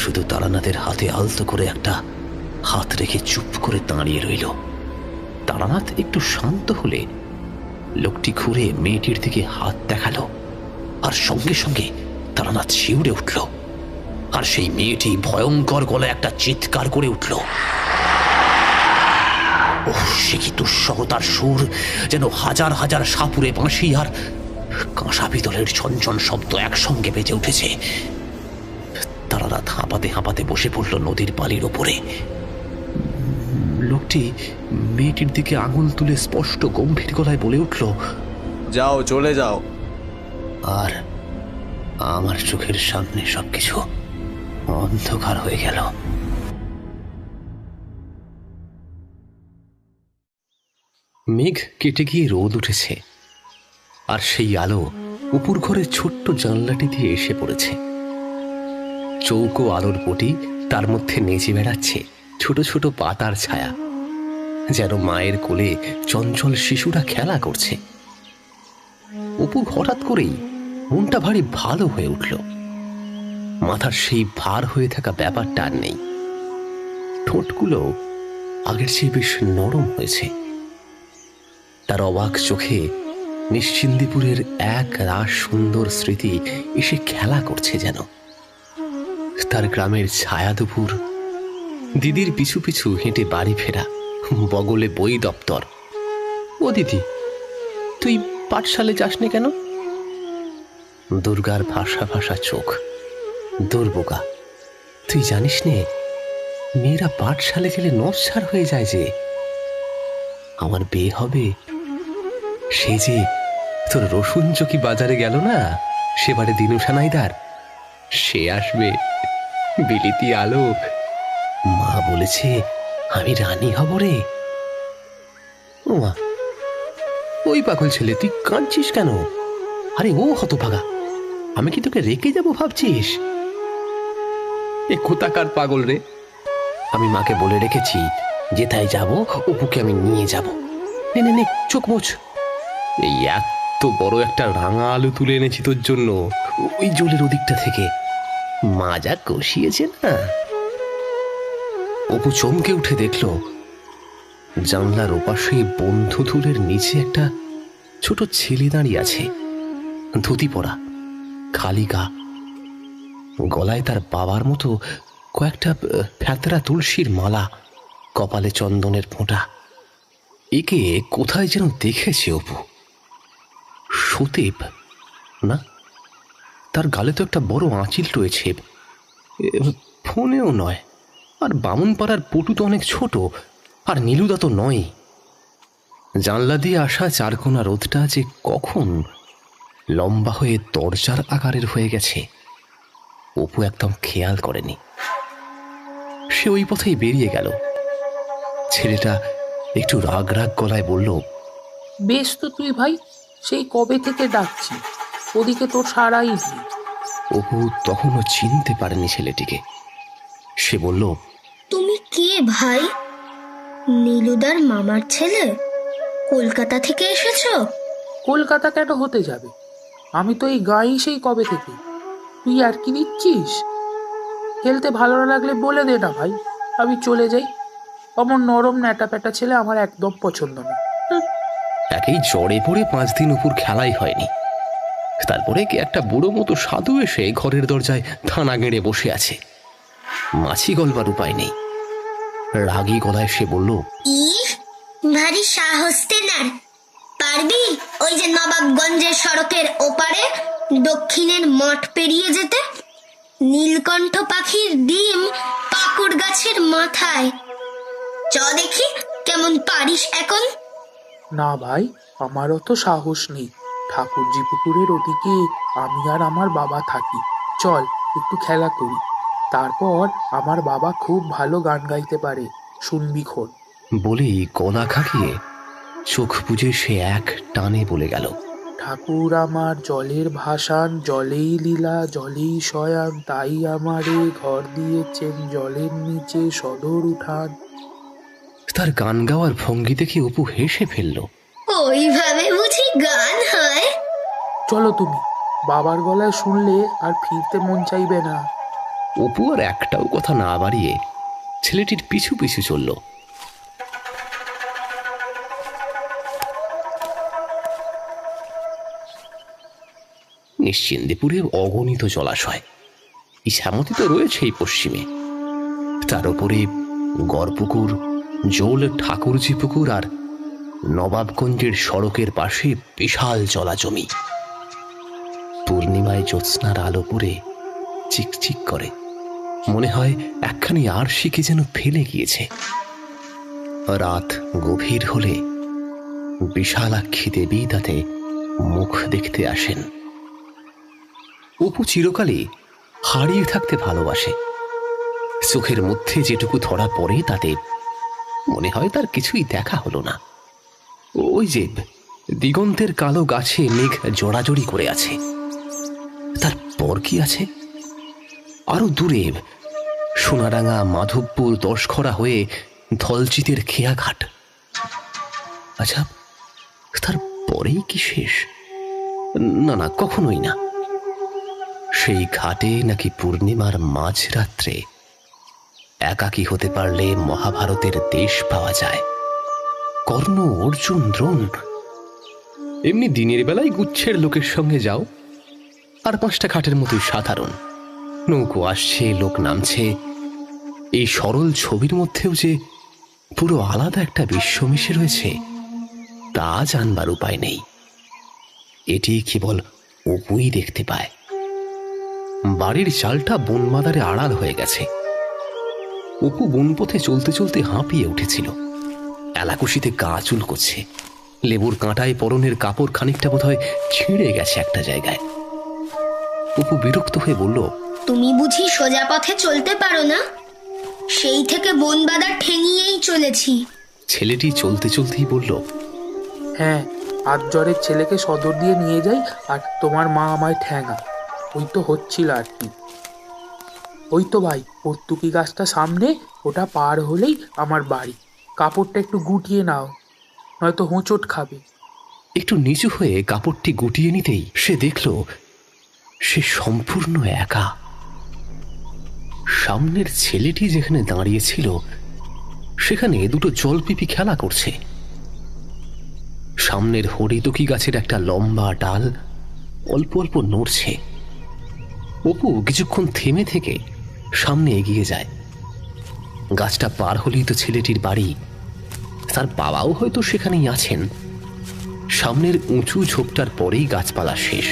শুধু তারানাথের হাতে আলতো করে একটা হাত রেখে চুপ করে দাঁড়িয়ে রইল। তারানাথ একটু শান্ত হলে লোকটি ঘুরে মেয়েটির দিকে হাত দেখালো, আর সঙ্গে সঙ্গে তারানাথ শিউরে উঠল, আর সেই মেয়েটি ভয়ঙ্কর গলায় একটা চিৎকার করে উঠল। ও সে কি দুঃসহতার সুর! যেন হাজার হাজার সাপুরে বাঁশি আর কাঁসা পিতলের ঝনঝন শব্দ একসঙ্গে বেজে উঠেছে। তারানাথ হাঁপাতে হাঁপাতে বসে পড়ল নদীর বালির ওপরে। লোকটি মেয়েটির দিকে আঙুল তুলে স্পষ্ট গম্ভীর গলায় বলে উঠল,
যাও, চলে যাও।
আর আমার চোখের সামনে সবকিছু অন্ধকার হয়ে গেল। মেঘ কেটে গিয়ে রোদ উঠেছে, আর সেই আলো উপর ঘরের ছোট্ট জানলাটি দিয়ে এসে পড়েছে। চৌকো আলোর পটি, তার মধ্যে নেচে বেড়াচ্ছে ছোট ছোট পাতার ছায়া, যেন মায়ের কোলে চঞ্চল শিশুরা খেলা করছে। অপু হঠাৎ করেই মনটা ভারী ভালো হয়ে উঠল। মাথার সেই ভার হয়ে থাকা ব্যাপারটা আর নেই। ঠোঁটগুলো আগের চেয়ে বেশ নরম হয়েছে। তার অবাক চোখে নিশ্চিন্দিপুরের এক রাস সুন্দর স্মৃতি এসে খেলা করছে যেন। তার গ্রামের ছায়া দুপুর, দিদির পিছু পিছু হেঁটে বাড়ি ফেরা, বগলে বই দপ্তর। ও দিদি, তুই পাঠশালে যাসনি কেন? দুর্গার ভাষা ভাষা চোখ। দুর্বোকা, তুই জানিস নে, মেয়েরা পাঠশালে গেলে নস্যার হয়ে যায় যে। আমার বিয়ে হবে, সে যে তোর রসুন চকি বাজারে গেল না সেবারে দিনু সানাইদার, সে আসবে। বিলিতি আলো, মা বলেছে আমি রানী হব রে। ও মা, ওই পাগল ছেলে, তুই কাঁদছিস কেন? আরে ও হতভাগা, আমি কি তোকে রেখে যাব ভাবছিস? এ কোথাকার পাগল রে? আমি মাকে বলে রেখেছি, যেথায় যাব অপুকে আমি নিয়ে যাব। নে নে নে, চোখ মোছ। এই এত বড় একটা রাঙা আলু তুলে এনেছি তোর জন্য, ওই জলের ওদিকটা থেকে। মা যা কষিয়েছে না। অপু চমকে উঠে দেখল জানলার ওপাশে বন্ধুতুলের নিচে একটা ছোট ছেলে দাঁড়িয়ে আছে, ধুতি পরা, খালি গা, গলায় তার বাবার মতো কয়েকটা ফ্যাতরা তুলসীর মালা, কপালে চন্দনের ফোঁটা। একে কোথায় যেন দেখেছে অপু। সতেব না, তার গালে তো একটা বড় আঁচিল রয়েছে। ফোনেও নয়। আর বামুনপাড়ার পটু তো অনেক ছোট, আর নীলুদা তো নয়। জানলা দিয়ে আসা চারকোনা রোদটা যে কখন লম্বা হয়ে দরজার আকারের হয়ে গেছে অপু একদম খেয়াল করেনি। সে ওই পথেই বেরিয়ে গেল। ছেলেটা একটু রাগ রাগ গলায় বলল,
বেশ তো তুই ভাই, সেই কবে থেকে ডাকছি, ওদিকে তোর সারাই নেই।
অপু তখনও চিনতে পারেনি ছেলেটিকে। সে বলল,
তুমি কে ভাই? নীলুদার মামার ছেলে? কলকাতা থেকে এসেছো?
কলকাতা কেন হতে যাবে? আমি তো এই গাঁয়েই সেই কবে থেকে। তুই আর কি দিচ্ছিস? খেলতে ভালো না লাগলে বলে দে না ভাই, আমি চলে যাই। অমন নরম ন্যাটা প্যাটা ছেলে আমার একদম পছন্দ না।
একেই জ্বরে পড়ে 5 দিন উপর খেলাই হয়নি। তারপরে কি একটা বুড়ো মতো সাধু এসে ঘরের দরজায় থানা গেড়ে বসে আছে। মাছি গলবার উপায় নেই। রাগী গলায় সে বলল,
ইস, ভারী সাহস তেনার। পারবি ওই যে নবাবগঞ্জের সড়কের ওপারে দক্ষিণের মঠ পেরিয়ে যেতে? নীলকণ্ঠ পাখির ডিম পাকুড় গাছের মাথায়। চ দেখি কেমন পারিস এখন।
না ভাই, আমারও তো সাহস নেই। ঠাকুরজি পুকুরের ওদিকে আমি আর আমার বাবা থাকি। চল একটু খেলা করি। তারপর আমার বাবা খুব ভালো গান গাইতে পারে, শুনবি খন।
বলেই গলা খাকিয়ে চোখ বুজে সে এক টানে বলে গেল,
ঠাকুর আমার জলের ভাসান, জলেই লীলা জলেই শয়ান, তাই আমারে ঘর দিয়েছেন জলের নিচে সদর উঠান।
তার গান গাওয়ার ভঙ্গি দেখে অপু হেসে ফেলল।
ওইভাবে বুঝি গান হয়?
চলো তুমি, বাবার গলায় শুনলে আর ফিরতে মন চাইবে না।
অপু আর একটাও কথা না বাড়িয়ে ছেলেটির পিছু পিছু চলল। নিশ্চিন্দিপুরে অগণিত জলাশয়, ইছামতি তো রয়েছেই পশ্চিমে, তার উপরে গড়পুকুর, জোল ঠাকুরজি পুকুর, আর নবাবগঞ্জের সড়কের পাশে বিশাল জলা জমি। পূর্ণিমায় জ্যোৎস্নার আলো পড়ে চিকচিক করে, মনে হয় একখানি আরশিকে যেন ফেলে গিয়েছে। রাত গভীর হলে বিশালাক্ষী দেবী তাতে মুখ দেখতে আসেন। অপু চিরকালই হারিয়ে থাকতে ভালোবাসে। চোখের মধ্যে যেটুকু ধরা পড়ে তাতে মনে হয় তার কিছুই দেখা হলো না। ওই যে দিগন্তের কালো গাছে মেঘ জড়াজড়ি করে আছে, তারপর কি আছে? আরো দূরে সোনারাঙা, মাধবপুর, দশখরা হয়ে ধলচিতের খেয়াঘাট। আচ্ছা, তারপরেই কি শেষ? না না, কখনোই না। সেই ঘাটে নাকি পূর্ণিমার মাঝরাত্রে একাকী হতে পারলে মহাভারতের দেশ পাওয়া যায়। কর্ণ, অর্জুন, দ্রোণ। এমনি দিনের বেলায় গুচ্ছের লোকের সঙ্গে যাও, আর 5টা ঘাটের মতোই সাধারণ। নৌকো আসছে, লোক নামছে। এই সরল ছবির মধ্যেও যে পুরো আলাদা একটা বিশ্ব মিশে রয়েছে তা জানবার উপায় নেই। এটি কেবল অপুই দেখতে পায়। বাড়ির চালটা বনমাদারে আড়াল হয়ে গেছে। অপু বনপথে চলতে চলতে হাঁপিয়ে উঠেছিল। এলাকুশিতে গা চুল করছে। লেবুর কাঁটায় পরনের কাপড় খানিকটা বোধহয় ছিঁড়ে গেছে একটা জায়গায়। অপু বিরক্ত হয়ে বলল,
তুমি বুঝি সোজা পথে চলতে পারো না? সেই থেকে বন বাঁধা ঠেঙিয়েই চলেছি।
ছেলেটি চলতে চলতেই বলল,
হ্যাঁ, আজ জ্বরের ছেলেকে সদর দিয়ে নিয়ে যাই আর তোমার মা আমায় ঠ্যাঙা। ওই তো হচ্ছিল আর কি। ওই তো ভাই, পর্তুকি গাছটা সামনে, ওটা পার হলেই আমার বাড়ি। কাপড়টা একটু গুটিয়ে নাও, নয়তো হোঁচট খাবে।
একটু নিচু হয়ে কাপড়টি গুটিয়ে নিতেই সে দেখল সে সম্পূর্ণ একা। সামনের ছেলেটি যেখানে দাঁড়িয়েছিল সেখানে দুটো জলপিপি খেলা করছে। সামনের হরিতকি গাছের একটা লম্বা ডাল অল্প অল্প নড়ছে। অপু কিছুক্ষণ থেমে থেকে সামনে এগিয়ে যায়। গাছটা পার হলেই তো ছেলেটির বাড়ি। তার বাবাও হয়তো সেখানেই আছেন। সামনের উঁচু ঝোপটার পরেই গাছপালা শেষ।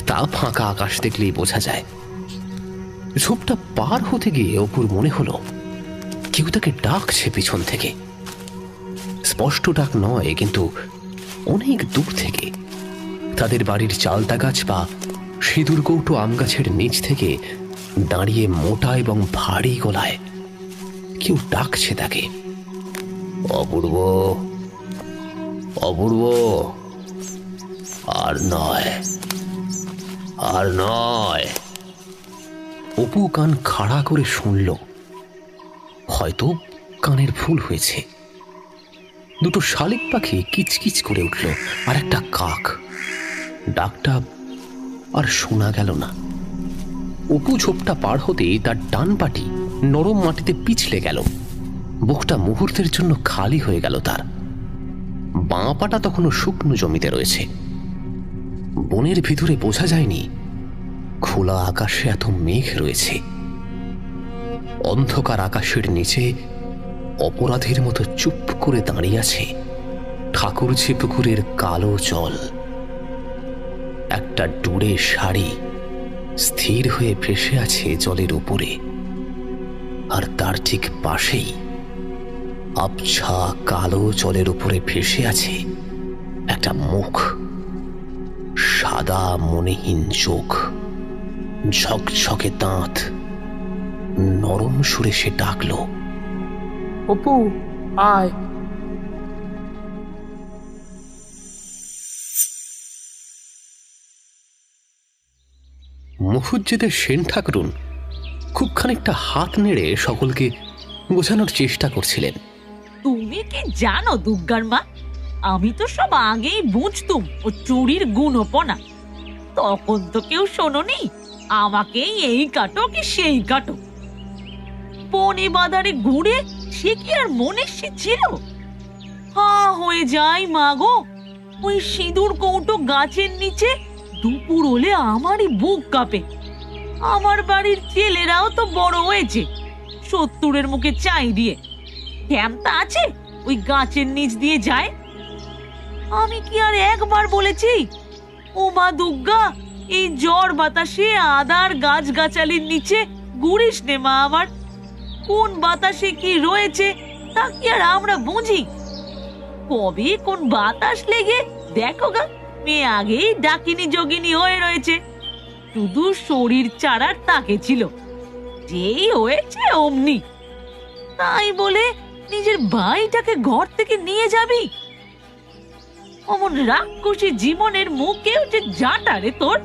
তা ফাঁকা আকাশ দেখলেই বোঝা যায়। ঝোপটা পার হতে গিয়ে অপুর মনে হলো কেউ তাকে ডাকছে পিছন থেকে। স্পষ্ট ডাক নয়, কিন্তু অনেক দূর থেকে। তাদের বাড়ির চালতা গাছ বা সিঁদুর কৌটো আম গাছের নিচ থেকে দাঁড়িয়ে মোটা এবং ভারী গলায় কেউ ডাকছে তাকে, অপূর্ব, অপূর্ব, আর নয়, আর নয়। অপু কান খাড়া করে শুনল। হয়তো কানের ভুল হয়েছে। দুটো শালিক পাখি কিচকিচ করে উঠল, আর একটা কাক। ডাকটা আর শোনা গেল না। অপু ঝোপটা পার হতেই তার ডান পাটি নরম মাটিতে পিছলে গেল। বুকটা মুহূর্তের জন্য খালি হয়ে গেল তার। বাঁ পাটা তখনও শুকনো জমিতে রয়েছে। বনের ভিতরে বোঝা যায়নি খোলা আকাশে এত মেঘ রয়েছে। অন্ধকার আকাশের নিচে অপরাধীর মতো চুপ করে দাঁড়িয়ে আছে ঠাকুরঝি পুকুরের কালো জল। একটা ডুরে শাড়ি স্থির হয়ে ভেসে আছে জলের উপরে, আর তার ঠিক পাশেই আবছা কালো জলের উপরে ভেসে আছে একটা মুখ। সাদা মনেহীন চোখ, ঝকঝকে দাঁত। নরম সুরে সে ডাকলো,
অপু, আয়।
মুখুজ্জেদের সেন ঠাকুরুন খুব খানিকটা হাত নেড়ে সকলকে বোঝানোর চেষ্টা করছিলেন।
তুমি কি জানো দুর্গার মা, আমি তো সব আগেই বুঝতুম ও চুরির গুণপনা। তখন তো কেউ শোনোনি আমাকেই এই কাটো কি সেই কাটো। বনে বাদারে ঘুরে সে কি আর মনে ছিল? হা হয়ে যায় মা গো। ওই সিঁদুর কৌটো গাছের নিচে দুপুর হলে আমারই বুক কাঁপে। আমার বাড়ির ছেলেরাও তো বড় হয়েছে, 70-এর মুখে চাই দিয়ে ক্যাম্পটা আছে ওই গাছের নিচ দিয়ে যায়। আমি কি আর একবার বলেছি ও মা দুর্গা, এই ঝড় বাতাসে আদার গাছ গাছালির নিচে ঘুরিস নে মা আমার। কোন বাতাসে কি রয়েছে তা কি আর আমরা বুঝি? কবে কোন বাতাস লেগে দেখো গা, মেয়ে আগেই ডাকিনী যোগিনী হয়ে রয়েছে। শুধু শরীর চারার তাকে ছিল। যেই হয়েছে অমনি। তাই বলে নিজের ভাইটাকে ঘর থেকে নিয়ে যাবি? অমন রাক্ষসী জীবনের মুখেও যে জাটা রে তোর।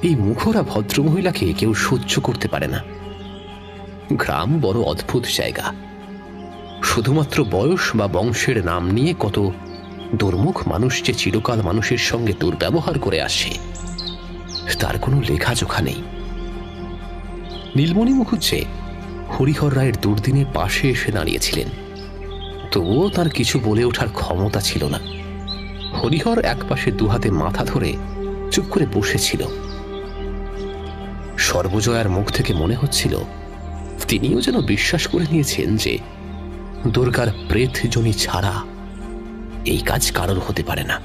এই মুখরা ভদ্রমহিলাকে কেউ সহ্য করতে পারে না। গ্রাম বড় অদ্ভুত জায়গা। শুধুমাত্র বয়স বা বংশের নাম নিয়ে কত দুর্মুখ মানুষ যে চিরকাল মানুষের সঙ্গে দুর্ব্যবহার করে আসে তার কোনো লেখাজোখা নেই। নীলমণি মুখুজ্জে হরিহর রায়ের দুর্দিনে পাশে এসে দাঁড়িয়েছিলেন, তবুও তার কিছু বলে ওঠার ক্ষমতা ছিল না। হরিহর একপাশে দুহাতে মাথা ধরে চুপ করে বসেছিল। সর্বজয়ার মুখ থেকে মনে হচ্ছিল তিনিও যেন বিশ্বাস করে নিয়েছেন যে দুর্গার প্রেতজনী ছাড়া এই কাজ কারোর হতে পারে না।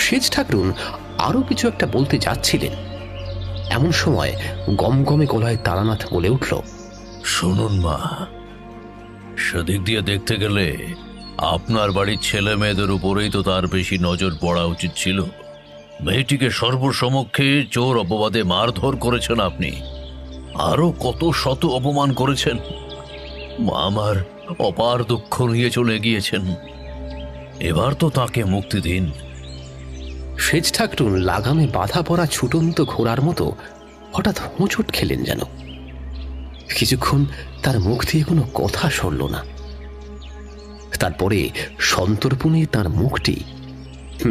সেজ ঠাকরুন আরো কিছু একটা বলতে যাচ্ছিলেন, এমন সময় গমগমে গলায় তারানাথ বলে উঠল,
শুনুন মা, সেদিক দিয়ে দেখতে গেলে আপনার বাড়ির ছেলে মেয়েদের উপরেই তো তার বেশি নজর পড়া উচিত ছিল। মেয়েটিকে সর্বসমক্ষে চোর অপবাদে মারধর করেছেন আপনি, আরো কত শত অপমান করেছেন। মা আমার অপার দুঃখ নিয়ে চলে গিয়েছেন, এবার তো তাকে মুক্তি দিন।
সেজ ঠাকরুন লাগামে বাধা পড়া ছুটন্ত ঘোড়ার মতো হঠাৎ হোঁচট খেলেন যেন। কিছুক্ষণ তার মুখ দিয়ে কোনো কথা সরল না। তারপরে সন্তর্পণে তার মুখটি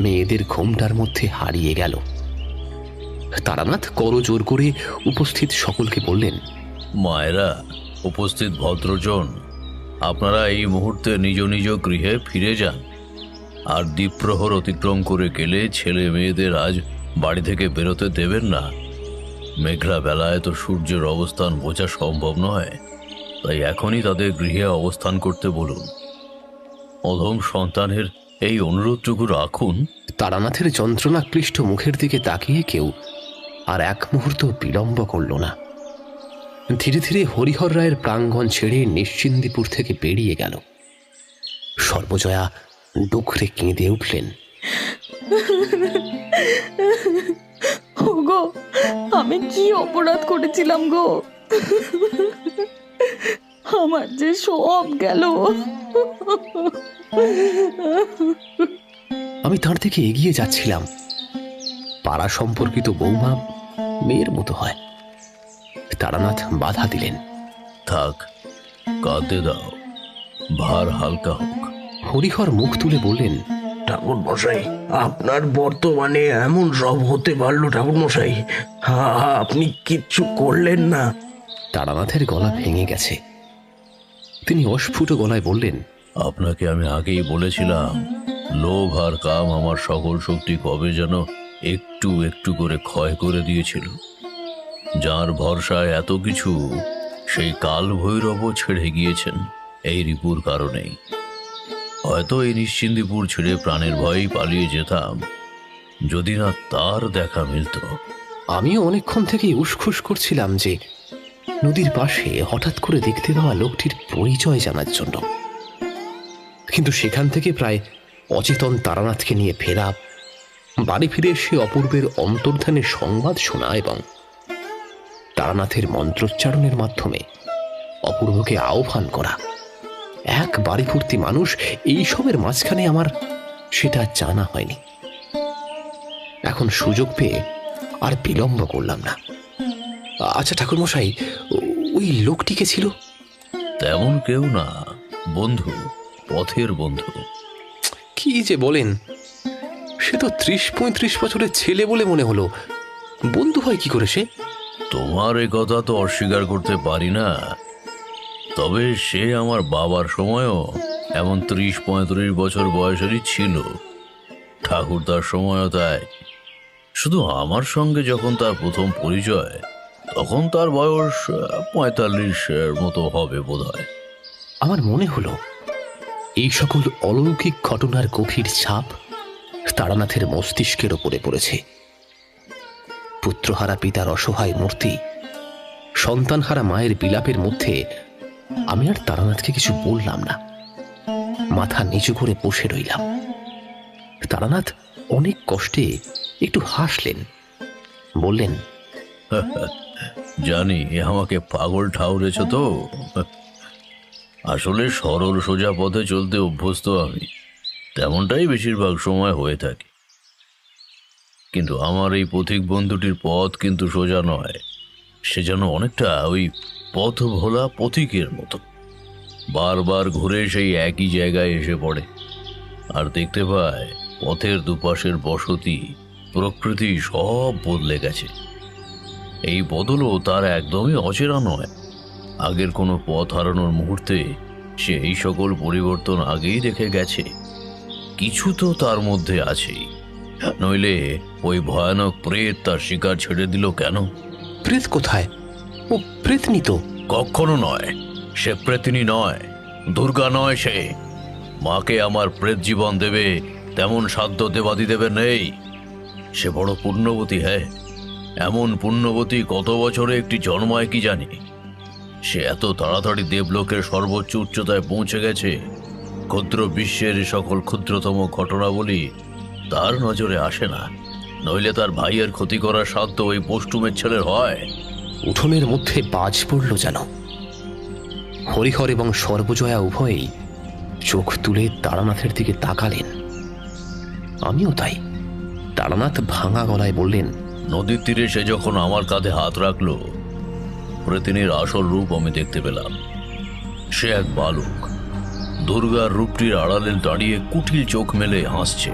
মেয়েদের ঘোমটার মধ্যে হারিয়ে গেল। তারানাথ করজোর করে উপস্থিত সকলকে বললেন,
মায়েরা, উপস্থিত ভদ্রজন, আপনারা এই মুহূর্তে নিজ নিজ গৃহে ফিরে যান। আর দ্বীপ্রহর অতিক্রম করে গেলে ছেলে মেয়েদের আজ বাড়ি থেকে বেরোতে দেবেন না। মেঘলা বেলায় তো সূর্যের অবস্থান বোঝা সম্ভব নয়, তাই এখনই তাদের গৃহে অবস্থান করতে বলুন। অধম সন্তানের এই অনুরোধটুকু রাখুন।
তারানাথের যন্ত্রণাক্লিষ্ট মুখের দিকে তাকিয়ে কেউ আর এক মুহূর্ত বিলম্ব করল না। ধীরে ধীরে হরিহর রায়ের প্রাঙ্গণ ছেড়ে নিশ্চিন্দিপুর থেকে বেরিয়ে গেল। সর্বজয়া দুঃখে কেঁদে উঠলেন,
গো, আমি কি অপরাধ করেছিলাম গো? আমার যে সব গেল।
আমি তার থেকে এগিয়ে যাচ্ছিলাম। পাড়া সম্পর্কিত বৌমা মেয়ের মতো হয়। তারানাথ বাধা দিলেন,
থাক, কাঁদতে দাও, ভার হালকা হোক।
হরিহর মুখ তুলে বললেন,
ঠাকুর মশাই, আপনার বর্তমানে এমন সব হতে পারলো ঠাকুর মশাই, আপনি কিচ্ছু করলেন না।
তারানাথের গলা ভেঙে গেছে। তিনি অস্ফুট গলায় বললেন,
আপনাকে আমি আগেই বলেছিলাম, লোভ আর কাম আমার সকল শক্তি কবে যেন একটু একটু করে ক্ষয় করে দিয়েছিল। যার ভরসায় এত কিছু, সেই কাল ভৈরবও ছেড়ে গিয়েছেন এই রিপুর কারণেই। হয়তো এই নিশ্চিন্দিপুর ছেড়ে প্রাণের ভয়েই পালিয়ে যেতাম, যদি না তার দেখা মিলত।
আমিও অনেকক্ষণ থেকেই উসখুস করছিলাম যে নদীর পাশে হঠাৎ করে দেখতে পাওয়া লোকটির পরিচয় জানার জন্য, কিন্তু সেখান থেকে প্রায় অচেতন তারানাথকে নিয়ে ফেরা, বাড়ি ফিরে এসে অপূর্বের অন্তর্ধানের সংবাদ শোনা এবং তারানাথের মন্ত্রোচ্চারণের মাধ্যমে অপূর্বকে আহ্বান করা, এক বাড়ি ভর্তি মানুষ, এইসবের মাঝখানে আমার সেটা জানা হয়নি। এখন সুযোগ পেয়ে আর বিলম্ব করলাম না। আচ্ছা ঠাকুরমশাই, ওই লোকটিকে ছিল?
তেমন কেউ না, বন্ধু, পথের বন্ধু।
কি যে বলেন, সে তো 30-35 বছরের ছেলে বলে মনে হলো। বন্ধু হয় কি করে সে?
তোমার এ কথা তো অস্বীকার করতে পারি না, তবে সে আমার বাবার সময়ও এমন 30-35 বছর বয়সেরই ছিল। ঠাকুরদার সময়ও তাই। শুধু আমার সঙ্গে যখন তার প্রথম পরিচয়, তখন তার বয়স 45-এর মতো হবে বোধহয়।
আমার মনে হলো এই সকল অলৌকিক ঘটনার গভীর ছাপ তারানাথের মস্তিষ্কের ওপরে পড়েছে। পুত্রহারা পিতার অসহায় মূর্তি, সন্তানহারা মায়ের বিলাপের মধ্যে আমি আর তারানাথকে কিছু বললাম না। মাথা নিচু করে বসে রইলাম। তারানাথ অনেক কষ্টে একটু হাসলেন, বললেন,
জানি আমাকে পাগল ঠাউরেছ তো। আসলে সরল সোজা পথে চলতে অভ্যস্ত আমি, তেমনটাই বেশিরভাগ সময় হয়ে থাকে। কিন্তু আমার এই পথিক বন্ধুটির পথ কিন্তু সোজা নয়। সে যেন অনেকটা ওই পথ ভোলা পথিকের মতো, বারবার ঘুরে সেই একই জায়গায় এসে পড়ে। আর দেখতে পায় পথের দুপাশের বসতি, প্রকৃতি সব বদলে গেছে। এই বদলও তার একদমই অচেনা নয়। আগের কোনো পথ হারানোর মুহূর্তে সে এই সকল পরিবর্তন আগেই দেখে গেছে। কিছু তো তার মধ্যে আছেই, নইলে ওই ভয়ানক প্রেত তার শিকার ছেড়ে দিল কেন?
প্রেত কোথায়? ও প্রেতনি তো।
কখনো নয়, সে প্রেতিনী নয়, দুর্গা নয় সে। মাকে আমার প্রেত জীবন দেবে তেমন সাধ্য দেবাদিদেবের নেই। সে বড় পুণ্যবতী, হ্যাঁ, এমন পুণ্যবতী কত বছরে একটি জন্মায় কি জানি। সে এত তাড়াতাড়ি দেবলোকের সর্বোচ্চ উচ্চতায় পৌঁছে গেছে, ক্ষুদ্র বিশ্বের সকল ক্ষুদ্রতম ঘটনাবলী তার নজরে আসে না। নইলে তার ভাইয়ের ক্ষতি করার সাধ্য ওই পষ্টুমের ছেলের হয়?
উঠোনের মধ্যে বাজ পড়ল যেন। হরিহর এবং সর্বজয়া উভয়েই চোখ তুলে তারানাথের দিকে তাকালেন। আমিও তাই। তারানাথ ভাঙা গলায় বললেন,
নদীর তীরে সে যখন আমার কাঁধে হাত রাখল, প্রেতিনীর আসল রূপ আমি দেখতে পেলাম। সে এক বালক, দুর্গার রূপটির আড়ালে দাঁড়িয়ে কুটিল চোখ মেলে হাসছে।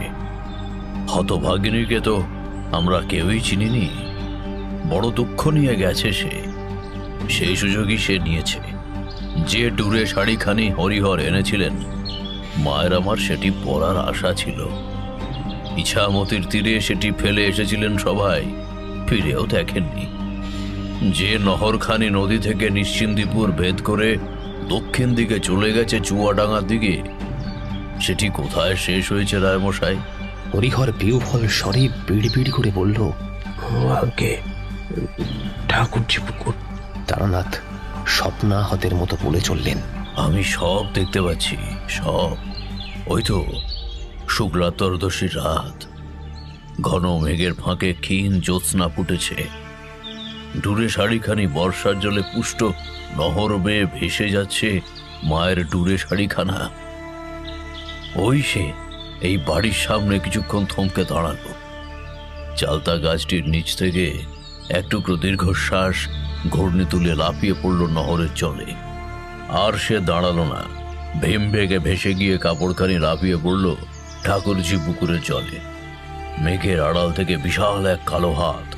হতভাগিনীকে তো আমরা কেউই চিনিনি। বড় দুঃখ নিয়ে গেছে সে, সেই সুযোগই সে নিয়েছে। যে ডুরে শাড়িখানি হরিহর এনেছিলেন, মায়ের আমার সেটি পরার আশা ছিল। ইছামতির তীরে সেটি ফেলে এসেছিলেন সবাই, ফিরেও দেখেননি। যে নহরখানি নদী থেকে নিশ্চিন্দিপুর ভেদ করে দক্ষিণ দিকে চলে গেছে চুয়াডাঙ্গার দিকে, সেটি কোথায় শেষ হয়েছে রায়মশাই?
হরিহর বিহ্বল স্বরে বিড় বিড় করে বলল,
আগে ঠাকুরজি পুকুর।
তারানাথ স্বপ্নাহতের মতো বলে চললেন,
আমি সব দেখতে পাচ্ছি, সব। ওই তো শুক্লা ত্রয়োদশীর রাত, ঘন মেঘের ফাঁকে ক্ষীণ জ্যোৎস্না ফুটেছে। ডুরে শাড়িখানি বর্ষার জলে পুষ্ট নহর বেয়ে ভেসে যাচ্ছে মায়ের ডুরে শাড়িখানা। ওই সে এই বাড়ির সামনে কিছুক্ষণ থমকে দাঁড়ালো। চালতা গাছটির নিচ থেকে এক টুকরো দীর্ঘশ্বাস ঘূর্ণি তুলে লাফিয়ে পড়ল নহরের জলে। আর সে দাঁড়ালো না, ভীম বেগে ভেসে গিয়ে কাপড়খানি লাফিয়ে পড়ল ঠাকুরজি পুকুরের জলে। মেঘের আড়াল থেকে বিশাল এক কালো হাত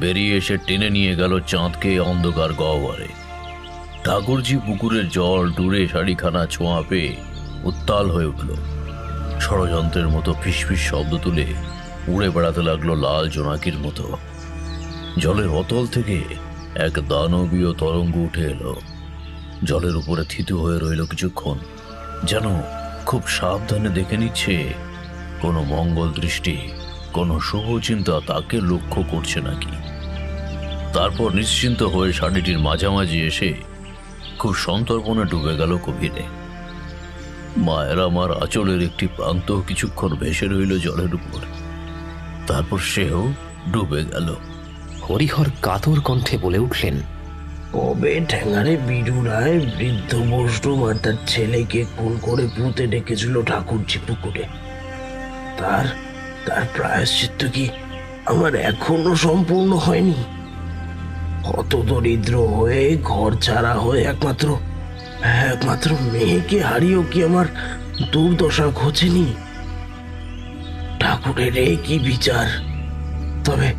বেরিয়ে এসে টেনে নিয়ে গেল চাঁদকে অন্ধকার গহ্বরে। ঠাকুরজি পুকুরের জল ডুরে শাড়িখানা ছোঁয়া পেয়ে উত্তাল হয়ে উঠল। ষড়যন্ত্রের মতো ফিসফিস শব্দ তুলে উড়ে বেড়াতে লাগলো লাল জোনাকির মতো। জলের অতল থেকে এক দানবীয় তরঙ্গ উঠে এলো। জলের উপরে থিতু হয়ে রইল কিছুক্ষণ, যেন খুব সাবধানে দেখে নিচ্ছে কোনো মঙ্গল দৃষ্টি, কোনো শুভ চিন্তা তাকে লক্ষ্য করছে নাকি। তারপর নিশ্চিন্ত হয়ে শাড়িটির মাঝামাঝি এসে খুব সন্তর্পণে ডুবে গেল গভীরে। মায়ের আমার আঁচলের একটি প্রান্ত কিছুক্ষণ ভেসে রইল জলের উপর, তারপর সেও ডুবে গেল।
হরিহর কাতর কণ্ঠে বলে উঠলেন,
কবে ঠ্যাঙারে বিডু রায় বৃদ্ধ বৈষ্ণব আর তার ছেলেকে খুন করে পুঁতে ডেকেছিল ঠাকুরজি পুকুরে। তার তার প্রায়শ্চিত্ত কি আমার এখনো সম্পূর্ণ হয়নি? কত দরিদ্র হয়ে, ঘর ছাড়া হয়ে, একমাত্র মেয়েকে হারিয়েও কি আমার দুর্দশা ঘোচেনি? ঠাকুরের এ কি বিচার! তবে